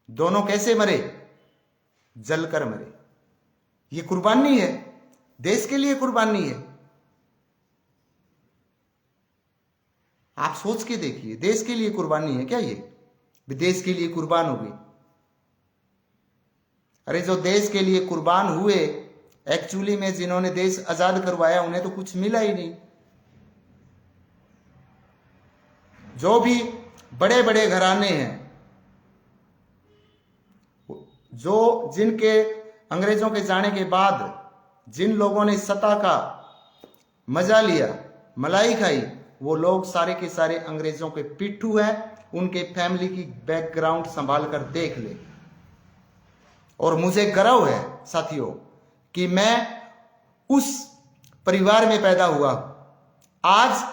दोनों कैसे मरे? जलकर मरे। ये कुर्बानी है, देश के लिए कुर्बानी है। आप सोच के देखिए, देश के लिए कुर्बानी है क्या ये? देश के लिए कुर्बान हो गई। अरे जो देश के लिए कुर्बान हुए, एक्चुअली में जिन्होंने देश आजाद करवाया, उन्हें तो कुछ मिला ही नहीं। जो भी बड़े बड़े घराने हैं, जो जिनके अंग्रेजों के जाने के बाद जिन लोगों ने सत्ता का मजा लिया, मलाई खाई, वो लोग सारे के सारे अंग्रेजों के पिट्ठू हैं। उनके फैमिली की बैकग्राउंड संभाल कर देख ले। और मुझे गर्व है साथियों कि मैं उस परिवार में पैदा हुआ। आज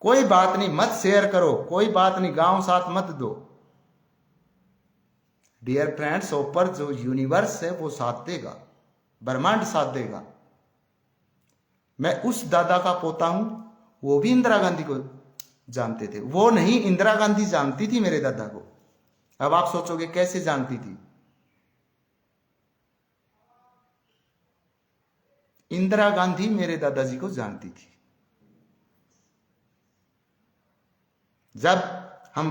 कोई बात नहीं, मत शेयर करो, कोई बात नहीं, गांव साथ मत दो। डियर फ्रेंड्स, ऊपर जो यूनिवर्स है वो साथ देगा, ब्रह्मांड साथ देगा। मैं उस दादा का पोता हूं, वो भी इंदिरा गांधी को जानते थे। वो नहीं, इंदिरा गांधी जानती थी मेरे दादा को। अब आप सोचोगे कैसे जानती थी? इंदिरा गांधी मेरे दादाजी को जानती थी। जब हम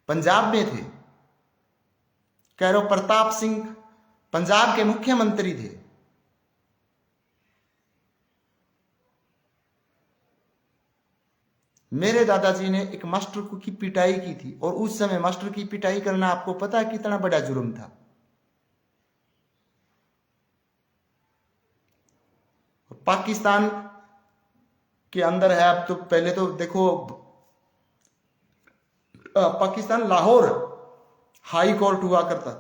पंजाब में थे, कैरो प्रताप सिंह पंजाब के मुख्यमंत्री थे। मेरे दादाजी ने एक मास्टर की पिटाई की थी, और उस समय मास्टर की पिटाई करना आपको पता है कितना बड़ा जुर्म था। पाकिस्तान के अंदर है अब तो, पहले तो देखो पाकिस्तान लाहौर हाई कोर्ट हुआ करता,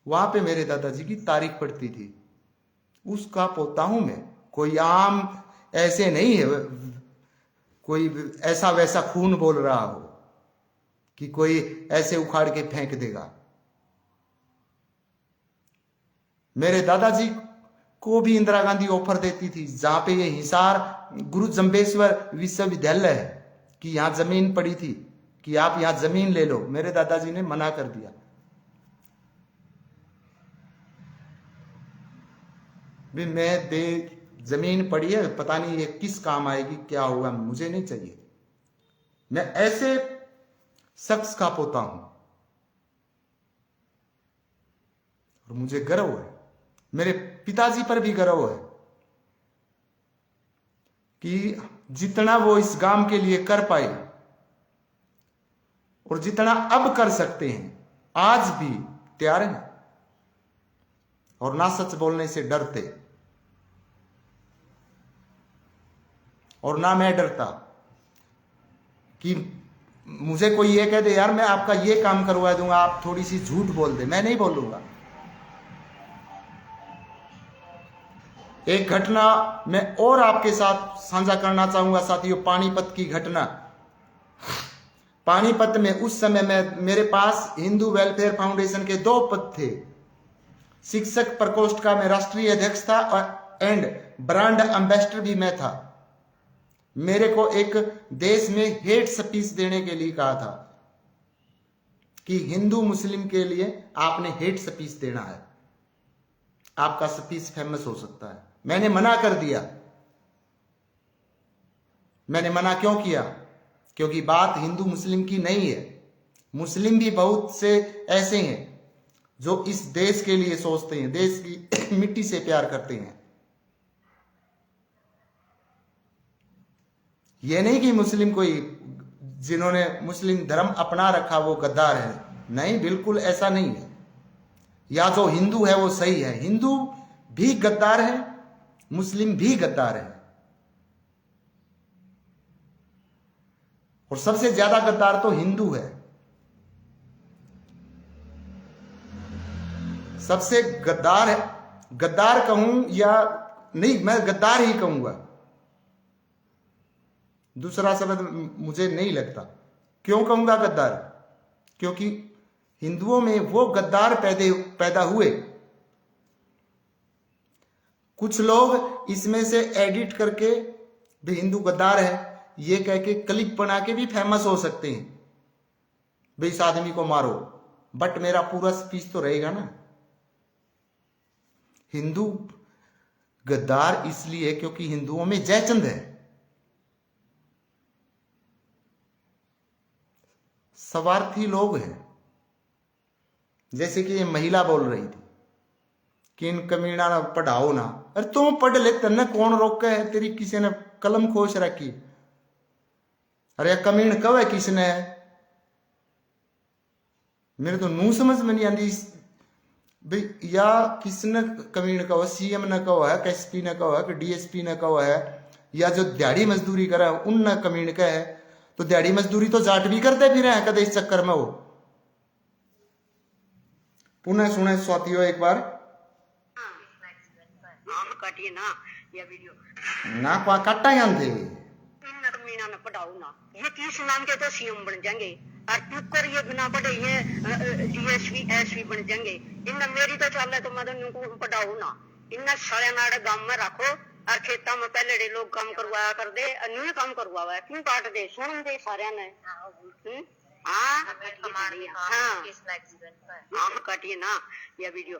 वहां पे मेरे दादाजी की तारीख पड़ती थी। उसका पोता हूं मैं। कोई आम ऐसे नहीं है, कोई ऐसा वैसा खून बोल रहा हो कि कोई ऐसे उखाड़ के फेंक देगा। मेरे दादाजी को भी इंदिरा गांधी ऑफर देती थी, जहां पे ये हिसार गुरु जम्बेश्वर विश्वविद्यालय है, कि यहां जमीन पड़ी थी कि आप यहां जमीन ले लो। मेरे दादाजी ने मना कर दिया। भी मैं जमीन पड़ी है, पता नहीं ये किस काम आएगी, क्या होगा, मुझे नहीं चाहिए। मैं ऐसे शख्स का पोता हूं और मुझे गर्व है। मेरे पिताजी पर भी गर्व है कि जितना वो इस गांव के लिए कर पाए और जितना अब कर सकते हैं, आज भी तैयार हैं और ना सच बोलने से डरते, और ना मैं डरता कि मुझे कोई ये कह दे यार मैं आपका ये काम करवा दूंगा, आप थोड़ी सी झूठ बोल दे, मैं नहीं बोलूंगा। एक घटना मैं और आपके साथ साझा करना चाहूंगा साथियों, पानीपत की घटना। पानीपत में उस समय मेरे पास हिंदू वेलफेयर फाउंडेशन के 2 पद थे। शिक्षक प्रकोष्ठ का मैं राष्ट्रीय अध्यक्ष था एंड ब्रांड एम्बेसडर भी मैं था। मेरे को एक देश में हेट स्पीच देने के लिए कहा था कि हिंदू मुस्लिम के लिए आपने हेट स्पीच देना है, आपका स्पीच फेमस हो सकता है। मैंने मना कर दिया। मैंने मना क्यों किया? क्योंकि बात हिंदू मुस्लिम की नहीं है। मुस्लिम भी बहुत से ऐसे हैं जो इस देश के लिए सोचते हैं, देश की मिट्टी से प्यार करते हैं। ये नहीं कि मुस्लिम कोई, जिन्होंने मुस्लिम धर्म अपना रखा वो गद्दार है, नहीं, बिल्कुल ऐसा नहीं है। या जो हिंदू है वो सही है। हिंदू भी गद्दार है, मुस्लिम भी गद्दार है, और सबसे ज्यादा गद्दार तो हिंदू है। सबसे गद्दार है, गद्दार कहूं या नहीं, मैं गद्दार ही कहूंगा, दूसरा शब्द मुझे नहीं लगता। क्यों कहूंगा गद्दार? क्योंकि हिंदुओं में वो गद्दार पैदा हुए। कुछ लोग इसमें से एडिट करके भी हिंदू गद्दार है ये कह के क्लिप बना के भी फेमस हो सकते हैं, भाई इस आदमी को मारो, बट मेरा पूरा स्पीच तो रहेगा ना। हिंदू गद्दार इसलिए क्योंकि हिंदुओं में जयचंद है, स्वार्थी लोग हैं। जैसे कि ये महिला बोल रही थी कि इन कमीना ना पढ़ाओ ना। अरे तुम पढ़ ले, तेने कौन रोका है? तेरी किसी ने कलम खोस रखी? अरे कमीण कव है किसने है? मेरे तो नू समझ में नहीं आती भाई, या किसने कमीण कहो, सीएम ने कहो है, एसपी ने कहो है, कि डीएसपी ने कहो है, या जो दिहाड़ी मजदूरी करे उनने कमीण कहे है। तो दिहाड़ी मजदूरी तो जाट भी करते फिर हैं कदे इस चक्कर में। वो पुनः सुने स्वातियों एक बार काटिए ना ये वीडियो ना काटा जानते मीना ने पढ़ाओ ना, ये किस नाम के तो सीएम बन जाएंगे और टुकर ये बिना पढ़े ये डीएसपी एसपी बन जाएंगे। इनने मेरी तो चाल है तो मैं तो पढ़ाओ ना, इनने सारे नाड़े गांव में रखो और खेतों में पहले लोग काम करवाया कर दे, अन्य काम करवाया है क्यों काट दे, सुन दे सारे ने। हाँ काटिए ना ये वीडियो।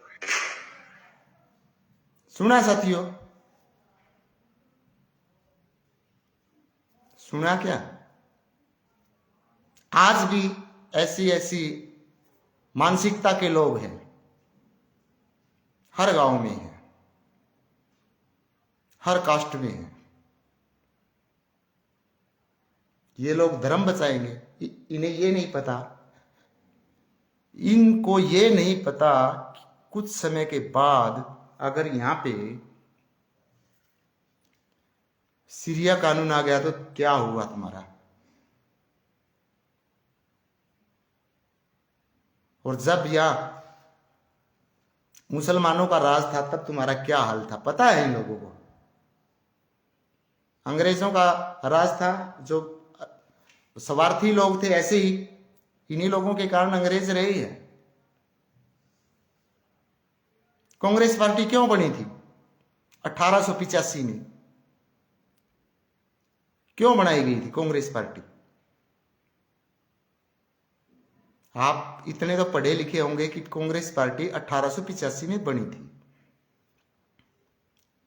सुना साथियों, सुना क्या? आज भी ऐसी ऐसी मानसिकता के लोग हैं, हर गांव में है, हर कास्ट में है। ये लोग धर्म बचाएंगे, इन्हें ये नहीं पता, इनको ये नहीं पता कि कुछ समय के बाद अगर यहां पे सीरिया कानून आ गया तो क्या हुआ तुम्हारा, और जब यह मुसलमानों का राज था तब तुम्हारा क्या हाल था, पता है इन लोगों को। अंग्रेजों का राज था, जो स्वार्थी लोग थे, ऐसे ही इन्हीं लोगों के कारण अंग्रेज रहे हैं। कांग्रेस पार्टी क्यों बनी थी 1885 में? क्यों बनाई गई थी कांग्रेस पार्टी? आप इतने तो पढ़े लिखे होंगे कि कांग्रेस पार्टी 1885 में बनी थी।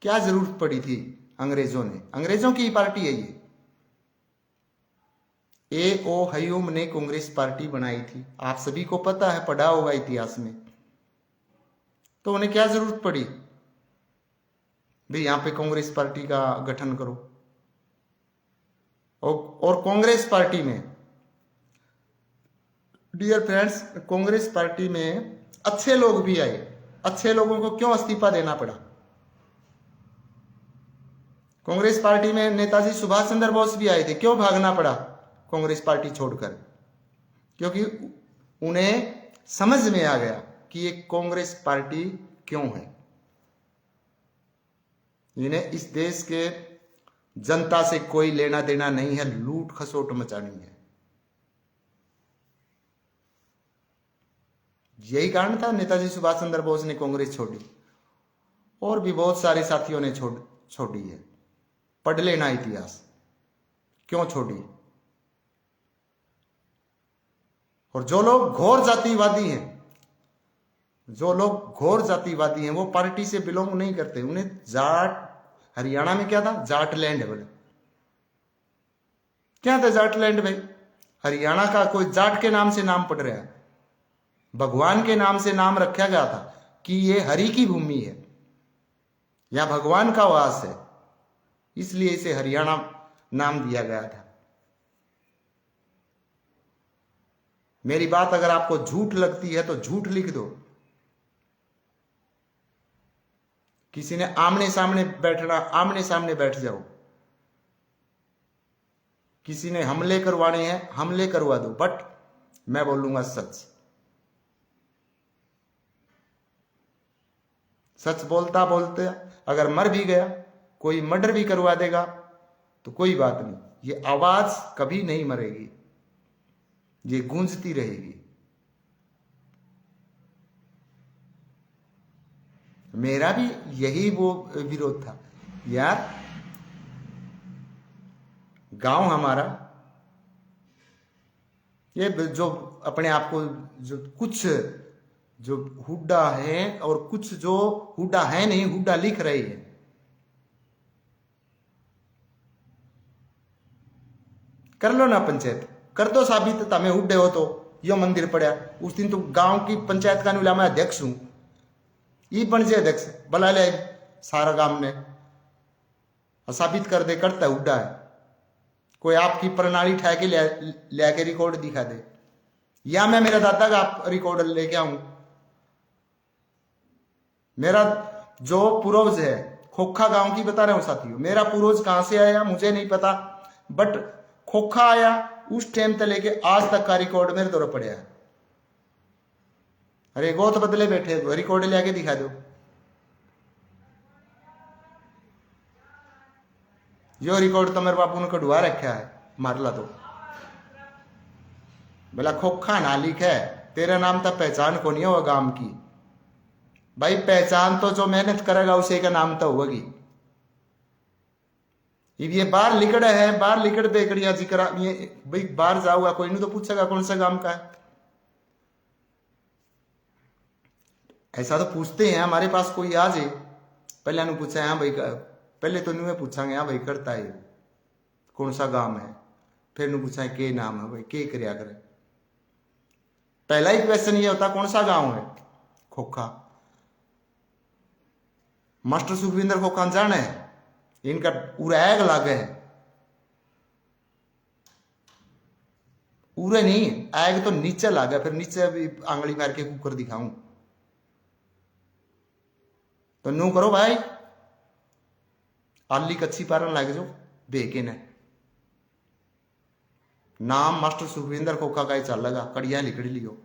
क्या जरूरत पड़ी थी अंग्रेजों ने? अंग्रेजों की पार्टी है ये। A.O. हयूम ने कांग्रेस पार्टी बनाई थी, आप सभी को पता है, पढ़ा होगा इतिहास में। तो उन्हें क्या जरूरत पड़ी भाई यहां पे कांग्रेस पार्टी का गठन करो? और कांग्रेस पार्टी में, डियर फ्रेंड्स, कांग्रेस पार्टी में अच्छे लोग भी आए। अच्छे लोगों को क्यों इस्तीफा देना पड़ा? कांग्रेस पार्टी में नेताजी सुभाष चंद्र बोस भी आए थे, क्यों भागना पड़ा कांग्रेस पार्टी छोड़कर? क्योंकि उन्हें समझ में आ गया कि ये कांग्रेस पार्टी क्यों है। इन्हें इस देश के जनता से कोई लेना देना नहीं है, लूट खसोट मचानी है। यही कारण था नेताजी सुभाष चंद्र बोस ने कांग्रेस छोड़ी, और भी बहुत सारे साथियों ने छोड़ी है। पढ़ लेना इतिहास, क्यों छोड़ी। और जो लोग घोर जातिवादी हैं, जो लोग घोर जातिवादी हैं, वो पार्टी से बिलोंग नहीं करते। उन्हें जाट, हरियाणा में क्या था, जाट लैंड है। बोले क्या था जाट लैंड भाई? हरियाणा का कोई जाट के नाम से नाम पड़ रहा है? भगवान के नाम से नाम रखा गया था कि ये हरि की भूमि है, यहां भगवान का वास है, इसलिए इसे हरियाणा नाम दिया गया था। मेरी बात अगर आपको झूठ लगती है तो झूठ लिख दो। किसी ने आमने सामने बैठना, आमने सामने बैठ जाओ। किसी ने हमले करवाने हैं, हमले करवा दो, बट मैं बोलूंगा सच। सच बोलता बोलते अगर मर भी गया, कोई मर्डर भी करवा देगा तो कोई बात नहीं, ये आवाज कभी नहीं मरेगी, ये गूंजती रहेगी। मेरा भी यही वो विरोध था यार। गांव हमारा, ये जो अपने आप को जो कुछ जो हुड्डा है और कुछ जो हुड्डा है नहीं, हुड्डा लिख रहे हैं, कर लो ना पंचायत, कर दो साबित तमें हुड्डे हो तो। यो मंदिर पड़ा उस दिन तो गांव की पंचायत का नुला मैं अध्यक्ष हूं, ये बन जाए अध्यक्ष, बुला ले सारा गांव ने, साबित कर दे करता हुड्डा है। कोई आपकी प्रणाली ठा के ले के रिकॉर्ड दिखा दे, या मैं मेरा दादा का रिकॉर्ड लेके आऊं। मेरा जो पूर्वज है, खोखा गांव की बता रहा हूं साथियों, मेरा पूर्वज कहां से आया मुझे नहीं पता, बट खोखा आया उस टाइम से लेके आज तक का रिकॉर्ड मेरे द्वारा पड़े है। अरे गोत बदले बैठे, रिकॉर्ड लेके दिखा दो। यो रिकॉर्ड तो मेरे बापू ने कढ़वा रखा है, मारला तो बोला खोखा ना लिखे, तेरा नाम तो पहचान को नहीं होगा गांव की। भाई पहचान तो जो मेहनत करेगा उसे का नाम तो होगी। ये बाहर लिकड़ है, बाहर लिकड़ बेकड़िया जिक्र, ये भाई बाहर जाऊंगा कोई नहीं तो पूछेगा कौन सा गांव का है। ऐसा तो पूछते हैं, हमारे पास कोई आ जाए पहले ने पूछा हाँ भाई, पहले तो नहीं पूछांगे हाँ भाई करता है कौन सा गांव है, फिर ने पूछा के नाम है भाई के करया करे। पहला ही क्वेश्चन ये होता कौन सा गांव है, खोखा। मास्टर सुखविंदर खोखा जाने है, इनका पूरा ऐग लागे है, पूरे नहीं ऐग तो नीचे लागे, फिर नीचे भी आंगली मार के कुकर दिखाऊं तो नू करो भाई, आली कच्ची पारन लग जाओ बेके ने। नाम मास्टर सुखविंदर खोखा का ही चल लगा, कड़िया लिकड़ लियो।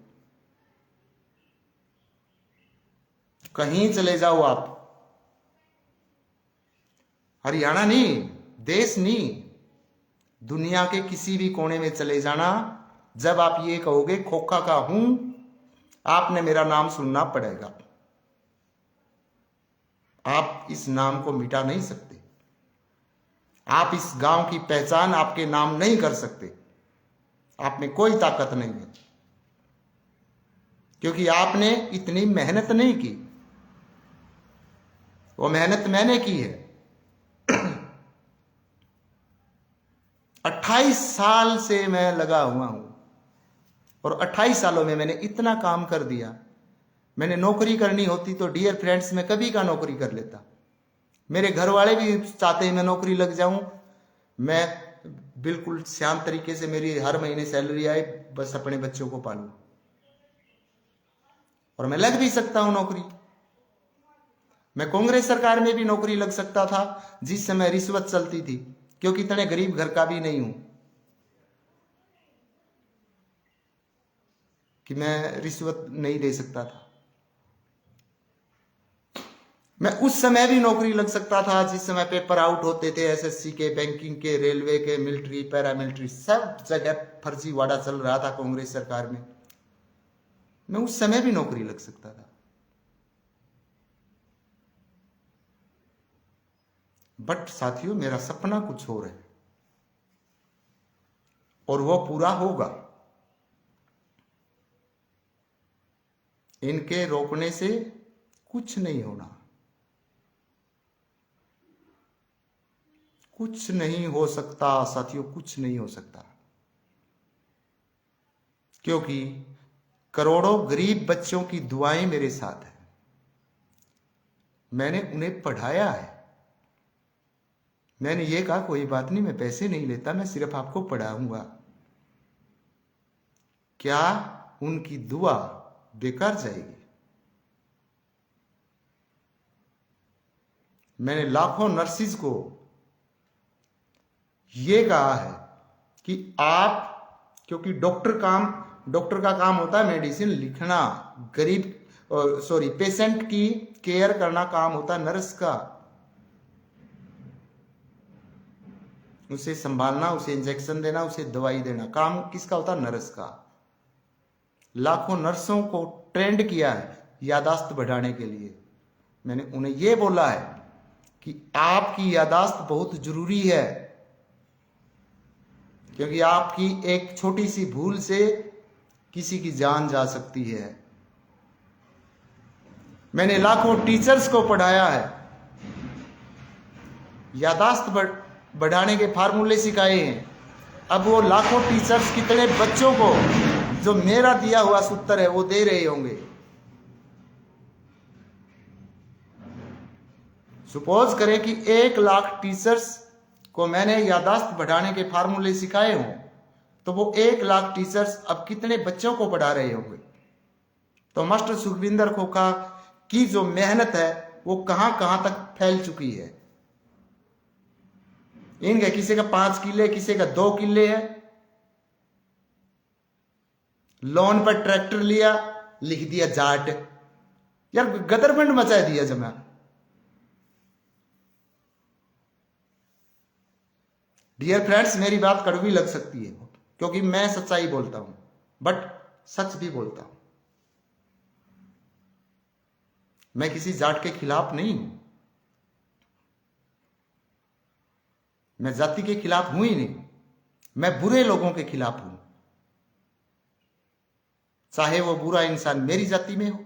कहीं चले जाओ आप, हरियाणा नहीं, देश नहीं, दुनिया के किसी भी कोने में चले जाना, जब आप ये कहोगे खोखा का हूं, आपने मेरा नाम सुनना पड़ेगा। आप इस नाम को मिटा नहीं सकते, आप इस गांव की पहचान आपके नाम नहीं कर सकते, आप में कोई ताकत नहीं है, क्योंकि आपने इतनी मेहनत नहीं की। वो मेहनत मैंने की है। 28 साल से मैं लगा हुआ हूं और 28 सालों में मैंने इतना काम कर दिया। मैंने नौकरी करनी होती तो डियर फ्रेंड्स में कभी का नौकरी कर लेता। मेरे घर वाले भी चाहते हैं मैं नौकरी लग जाऊं, मैं बिल्कुल शांत तरीके से मेरी हर महीने सैलरी आए, बस अपने बच्चों को पालूं, और मैं लग भी सकता हूं नौकरी। मैं कांग्रेस सरकार में भी नौकरी लग सकता था जिस समय रिश्वत चलती थी, क्योंकि इतने गरीब घर का भी नहीं हूं कि मैं रिश्वत नहीं दे सकता था। मैं उस समय भी नौकरी लग सकता था जिस समय पेपर आउट होते थे, एसएससी के, बैंकिंग के, रेलवे के, मिलिट्री, पैरामिलिट्री, सब जगह फर्जीवाड़ा चल रहा था कांग्रेस सरकार में। मैं उस समय भी नौकरी लग सकता था, बट साथियों मेरा सपना कुछ और है और वो पूरा होगा। इनके रोकने से कुछ नहीं होना, कुछ नहीं हो सकता साथियों, कुछ नहीं हो सकता, क्योंकि करोड़ों गरीब बच्चों की दुआएं मेरे साथ है। मैंने उन्हें पढ़ाया है। मैंने ये कहा कोई बात नहीं, मैं पैसे नहीं लेता, मैं सिर्फ आपको पढ़ाऊंगा। क्या उनकी दुआ बेकार जाएगी? मैंने लाखों नर्सिस को ये कहा है कि आप, क्योंकि डॉक्टर का काम होता है मेडिसिन लिखना, पेशेंट की केयर करना काम होता है नर्स का, उसे संभालना, उसे इंजेक्शन देना, उसे दवाई देना, काम किसका होता है? नर्स का। लाखों नर्सों को ट्रेंड किया है यादाश्त बढ़ाने के लिए। मैंने उन्हें यह बोला है कि आपकी यादाश्त बहुत जरूरी है, क्योंकि आपकी एक छोटी सी भूल से किसी की जान जा सकती है। मैंने लाखों टीचर्स को पढ़ाया है, यादाश्त बढ़ाने के फार्मूले सिखाए हैं। अब वो लाखों टीचर्स कितने बच्चों को जो मेरा दिया हुआ सूत्र है वो दे रहे होंगे। सपोज करें कि 1 लाख टीचर्स को मैंने यादाश्त बढ़ाने के फार्मूले सिखाए हों तो वो 1 लाख टीचर्स अब कितने बच्चों को पढ़ा रहे होंगे। तो मास्टर सुखविंदर खोखा की जो मेहनत है वो कहां कहां तक फैल चुकी है। इनके किसी का 5 किले, किसी का 2 किले है, लोन पर ट्रैक्टर लिया, लिख दिया जाट। यार गदरबंड मचा दिया जमा। डियर फ्रेंड्स, मेरी बात कड़वी लग सकती है क्योंकि मैं सच्चाई बोलता हूं, बट सच भी बोलता हूं। मैं किसी जाट के खिलाफ नहीं हूं, मैं जाति के खिलाफ हूं ही नहीं, मैं बुरे लोगों के खिलाफ हूं। चाहे वो बुरा इंसान मेरी जाति में हो,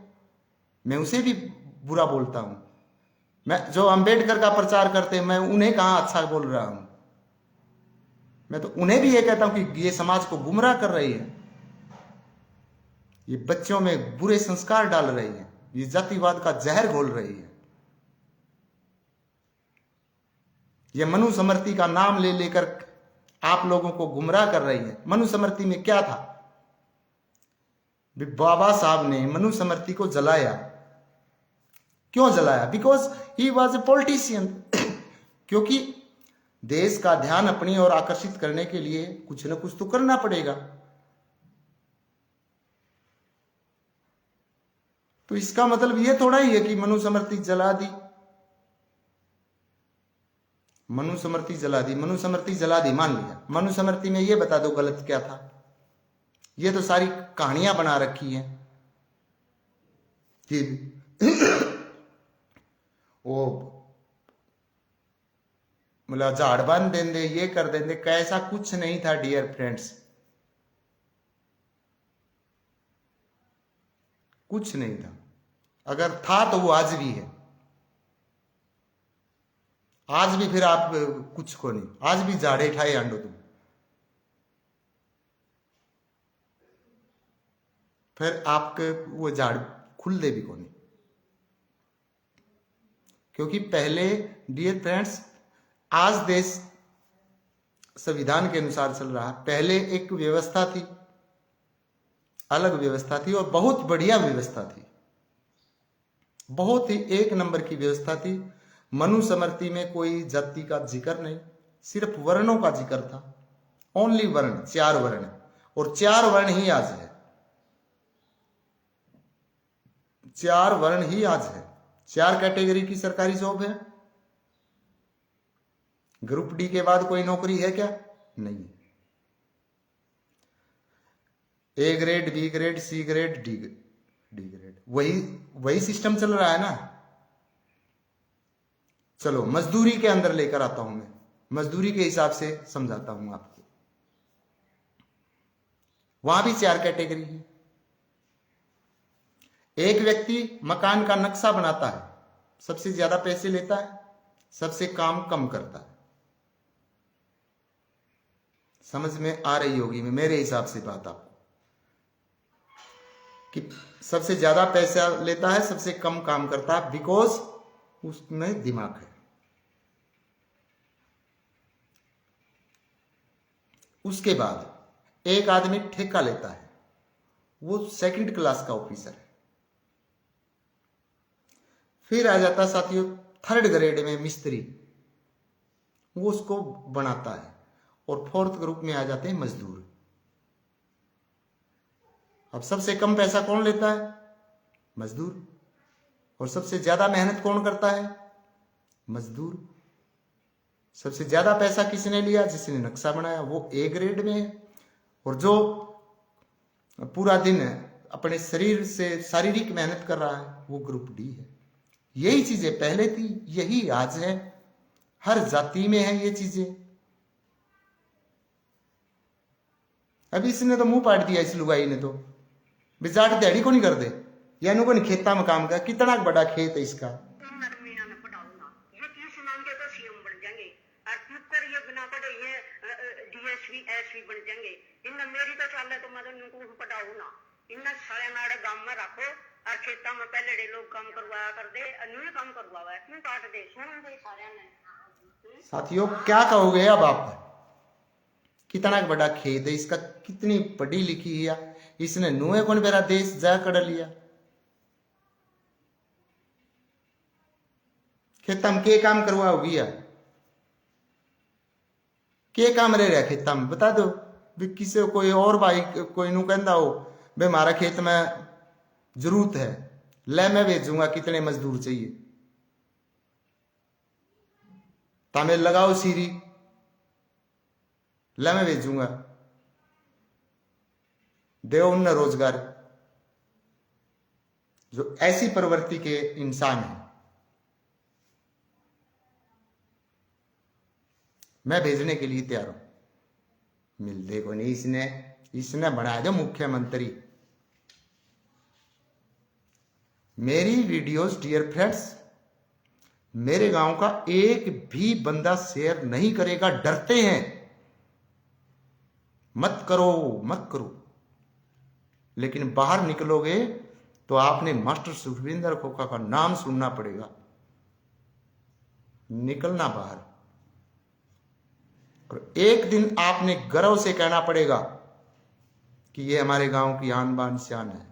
मैं उसे भी बुरा बोलता हूं। मैं जो अंबेडकर का प्रचार करते हैं, मैं उन्हें कहां अच्छा बोल रहा हूं। मैं तो उन्हें भी ये कहता हूं कि ये समाज को गुमराह कर रही है, ये बच्चों में बुरे संस्कार डाल रही है, ये जातिवाद का जहर घोल रही है। ये मनुस्मृति का नाम ले लेकर आप लोगों को गुमराह कर रही है। मनुस्मृति में क्या था? बाबा साहब ने मनुस्मृति को जलाया। क्यों जलाया? Because he was a politician. क्योंकि देश का ध्यान अपनी ओर आकर्षित करने के लिए कुछ न कुछ तो करना पड़ेगा। तो इसका मतलब यह थोड़ा ही है कि मनुस्मृति जला दी, मनुस्मृति जला दी, मनुस्मृति जला दी, मान लिया। मनुस्मृति में यह बता दो गलत क्या था। ये तो सारी कहानियां बना रखी हैं कि वो मतलब झाड़ बांध देंगे, ये कर देंगे। कैसा कुछ नहीं था डियर फ्रेंड्स, कुछ नहीं था। अगर था तो वो आज भी है। आज भी फिर आप कुछ को नहीं, आज भी झाड़े ठाए आंडो तुम, फिर आपके वो झाड़ खुल दे भी को नहीं। क्योंकि पहले डियर फ्रेंड्स, आज देश संविधान के अनुसार चल रहा है। पहले एक व्यवस्था थी, अलग व्यवस्था थी और बहुत बढ़िया व्यवस्था थी, बहुत ही 1 नंबर की व्यवस्था थी। मनुस्मृति में कोई जाति का जिक्र नहीं, सिर्फ वर्णों का जिक्र था। ओनली वर्ण, 4 वर्ण, और 4 वर्ण ही आज है, 4 वर्ण ही आज है। 4 कैटेगरी की सरकारी जॉब है। ग्रुप डी के बाद कोई नौकरी है क्या? नहीं। A grade, B grade, C grade, D grade, वही सिस्टम चल रहा है ना। चलो मजदूरी के अंदर लेकर आता हूं मैं, मजदूरी के हिसाब से समझाता हूं आपको। वहां भी 4 कैटेगरी है। एक व्यक्ति मकान का नक्शा बनाता है, सबसे ज्यादा पैसे लेता है, सबसे काम कम करता है। समझ में आ रही होगी मेरे हिसाब से बात आपको, कि सबसे ज्यादा पैसा लेता है, सबसे कम काम करता है, बिकॉज उसमें दिमाग है। उसके बाद एक आदमी ठेका लेता है, वो 2nd क्लास का ऑफिसर है। फिर आ जाता साथियों 3rd ग्रेड में मिस्त्री, वो उसको बनाता है। और 4th ग्रुप में आ जाते हैं मजदूर। अब सबसे कम पैसा कौन लेता है? मजदूर। और सबसे ज्यादा मेहनत कौन करता है? मजदूर। सबसे ज्यादा पैसा किसने लिया? जिसने नक्शा बनाया, वो ए ग्रेड में है। और जो पूरा दिन अपने शरीर से शारीरिक मेहनत कर रहा है, वो ग्रुप डी है। यही चीजें पहले थी, यही आज है। हर जाति में है ये चीजें। अभी इसने तो मुंह पाट दिया, इस लुगाई ने तो। बिजाट दिहाड़ी को नहीं कर दे, या नु को नहीं खेता में काम का। कितना बड़ा खेत है इसका। मीना ने पढ़ाऊंगा, ये किस नाम के तो सीएम बन जाएंगे। और फिर ये बिना पढ़े ये डीएसपी एसपी बन जाएंगे। इनने मेरी तो चाल है तो मैं उनको पढ़ाऊ ना। इन्हें सारे नाड़े गांव में रखो और खेता में पहले लोग काम करवाया कर दे, अन्य काम करवावा, क्यों काट दे, सुना दे सारे ने। साथियों क्या कहोगे अब आप? कितना बड़ा खेत है इसका, कितनी पढ़ी लिखी है, इसने नुए कौन मेरा देश जा कर लिया। खेत में के काम करवा होगी यार, के काम रह रहा खेत में बता दो भी। किसी कोई और भाई कोई नू कहता हो भाई हमारा खेत में जरूरत है, ले मैं भेजूंगा, कितने मजदूर चाहिए, तामें लगाओ सीरी, ले मैं भेजूंगा, दो उन रोजगार। जो ऐसी प्रवृत्ति के इंसान हैं, मैं भेजने के लिए तैयार हूं। मिलते को नहीं, इसने बनाया जो मुख्यमंत्री। मेरी वीडियोस डियर फ्रेंड्स, मेरे गांव का एक भी बंदा शेयर नहीं करेगा, डरते हैं। मत करो मत करो, लेकिन बाहर निकलोगे तो आपने मास्टर सुखविंदर खोखा का नाम सुनना पड़ेगा। निकलना बाहर, और एक दिन आपने गर्व से कहना पड़ेगा कि ये हमारे गांव की आन बान शान है,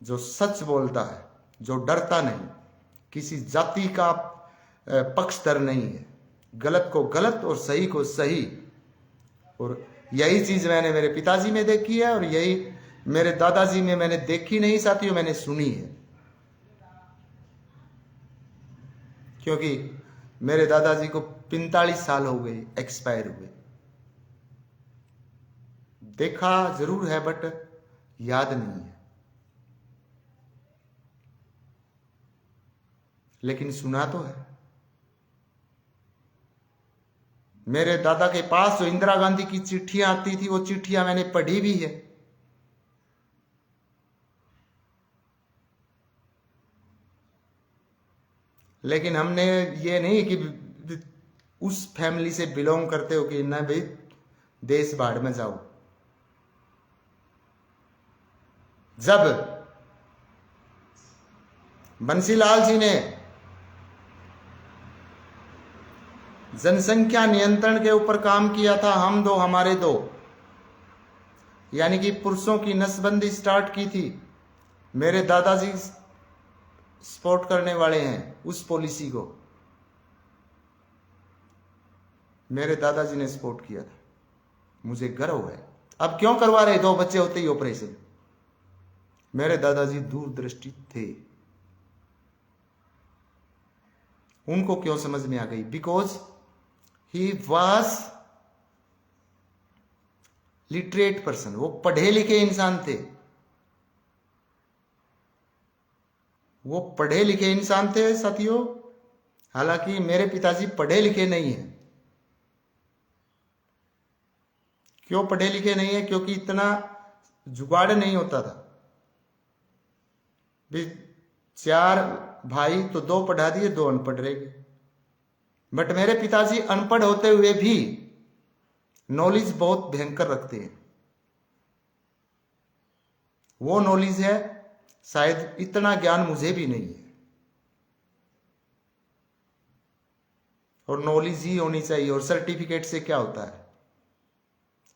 जो सच बोलता है, जो डरता नहीं, किसी जाति का पक्षधर नहीं है, गलत को गलत और सही को सही। और यही चीज मैंने मेरे पिताजी में देखी है, और यही मेरे दादाजी में मैंने देखी नहीं साथियों, मैंने सुनी है। क्योंकि मेरे दादाजी को 45 साल हो गए एक्सपायर हुए। देखा जरूर है बट याद नहीं है, लेकिन सुना तो है। मेरे दादा के पास जो इंदिरा गांधी की चिट्ठियां आती थी, वो चिट्ठियां मैंने पढ़ी भी है। लेकिन हमने ये नहीं कि उस फैमिली से बिलोंग करते हो कि ना भाई देश बाढ़ में जाओ। जब बंसीलाल जी ने जनसंख्या नियंत्रण के ऊपर काम किया था, हम दो हमारे दो, यानी कि पुरुषों की नसबंदी स्टार्ट की थी, मेरे दादाजी सपोर्ट करने वाले हैं उस पॉलिसी को। मेरे दादाजी ने सपोर्ट किया था, मुझे गर्व है। अब क्यों करवा रहे 2 बच्चे होते ही ऑपरेशन? मेरे दादाजी दूरदृष्टि थे, उनको क्यों समझ में आ गई? Because he was literate person, वो पढ़े लिखे इंसान थे, वो पढ़े लिखे इंसान थे साथियों। हालांकि मेरे पिताजी पढ़े लिखे नहीं हैं। क्यों पढ़े लिखे नहीं है? क्योंकि इतना जुगाड़ नहीं होता था। 4 भाई तो 2 पढ़ा दिए, 2 अनपढ़ रह गए। बट मेरे पिताजी अनपढ़ होते हुए भी नॉलेज बहुत भयंकर रखते हैं। वो नॉलेज है, शायद इतना ज्ञान मुझे भी नहीं है, और नॉलेज ही होनी चाहिए। और सर्टिफिकेट से क्या होता है?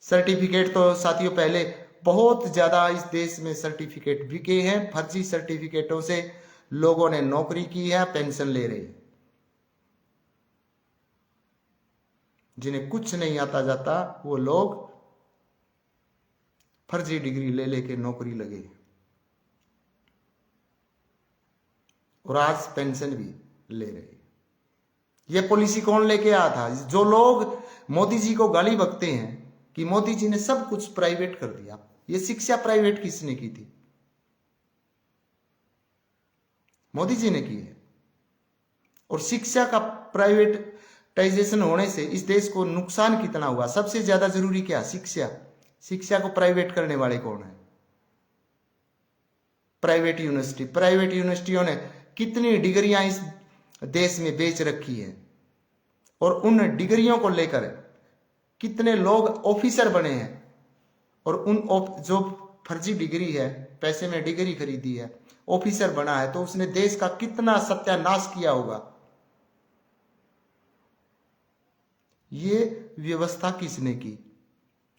सर्टिफिकेट तो साथियों पहले बहुत ज्यादा इस देश में सर्टिफिकेट बिके हैं, फर्जी सर्टिफिकेटों से लोगों ने नौकरी की है, पेंशन ले रहे हैं। जिन्हें कुछ नहीं आता जाता वो लोग फर्जी डिग्री ले लेके नौकरी लगे, और आज पेंशन भी ले रहे। ये पॉलिसी कौन लेके आया था? जो लोग मोदी जी को गाली बकते हैं कि मोदी जी ने सब कुछ प्राइवेट कर दिया। ये शिक्षा प्राइवेट किसने की थी? मोदी जी ने की है। और शिक्षा का प्राइवेटाइजेशन होने से इस देश को नुकसान कितना हुआ? सबसे ज्यादा जरूरी क्या? शिक्षा। शिक्षा को प्राइवेट करने वाले कौन है? Private university. प्राइवेट यूनिवर्सिटियों ने कितनी डिग्रियां इस देश में बेच रखी है, और उन डिग्रियों को लेकर कितने लोग ऑफिसर बने हैं। और उन जो फर्जी डिग्री है, पैसे में डिग्री खरीदी है, ऑफिसर बना है, तो उसने देश का कितना सत्यानाश किया होगा। ये व्यवस्था किसने की?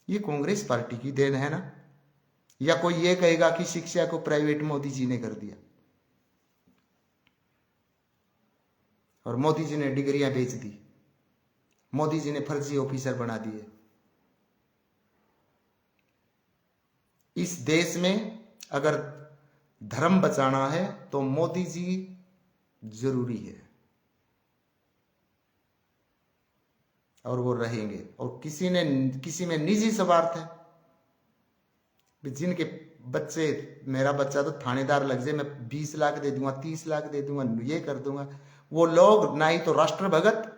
ये कांग्रेस पार्टी की देन है ना? या कोई ये कहेगा कि शिक्षा को प्राइवेट मोदी जी ने कर दिया और मोदी जी ने डिग्रियां बेच दी, मोदी जी ने फर्जी ऑफिसर बना दिए। इस देश में अगर धर्म बचाना है तो मोदी जी जरूरी है और वो रहेंगे। और किसी में निजी स्वार्थ है, जिनके बच्चे, मेरा बच्चा तो थानेदार लग जाए, मैं 20 लाख दे दूंगा, 30 लाख दे दूंगा, ये कर दूंगा, वो लोग ना ही तो राष्ट्र भगत,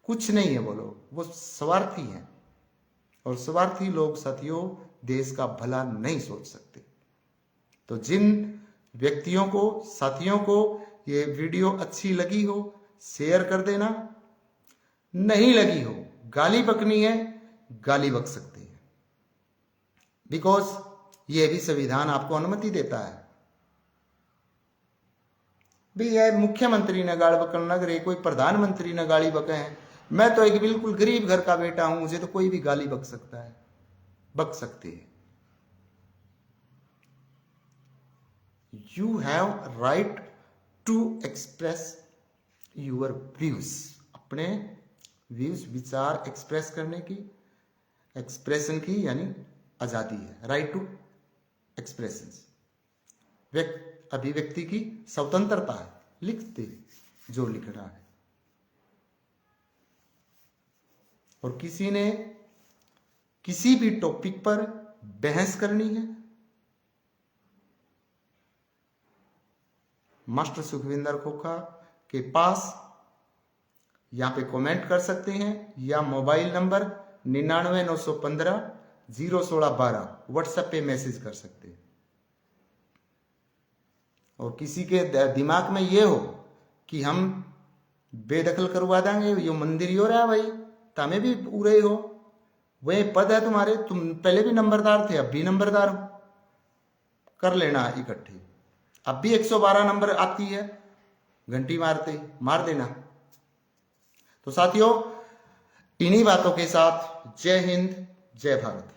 कुछ नहीं है वो लोग, वो स्वार्थी हैं। और स्वार्थी लोग साथियों देश का भला नहीं सोच सकते। तो जिन व्यक्तियों को, साथियों को ये वीडियो अच्छी लगी हो शेयर कर देना, नहीं लगी हो गाली बकनी है, गाली बक सकते हैं, बिकॉज ये भी संविधान आपको अनुमति देता है। भी यह मुख्यमंत्री ने गाली बकन लग रही, कोई प्रधानमंत्री ने गाली बके हैं, मैं तो एक बिल्कुल गरीब घर का बेटा हूं, मुझे तो कोई भी गाली बक सकता है, बक सकते हैं। You have right to express your views, अपने व्यूज, विचार एक्सप्रेस करने की, एक्सप्रेशन की यानी आजादी है, राइट टू एक्सप्रेशन, अभिव्यक्ति की स्वतंत्रता है, लिखते जो लिखना है। और किसी ने किसी भी टॉपिक पर बहस करनी है, मास्टर सुखविंदर खोखा के पास यहां पे कमेंट कर सकते हैं, या मोबाइल नंबर 9991501612 व्हाट्सएप पे मैसेज कर सकते हैं। और किसी के दिमाग में ये हो कि हम बेदखल करवा देंगे, ये मंदिर ही हो रहा है भाई, तमें भी पूरे हो, वह पद है तुम्हारे, तुम पहले भी नंबरदार थे, अब भी नंबरदार हो, कर लेना इकट्ठे। अब भी 112 नंबर आती है, घंटी मारते मार देना। तो साथियों इन्हीं बातों के साथ जय हिंद, जय भारत।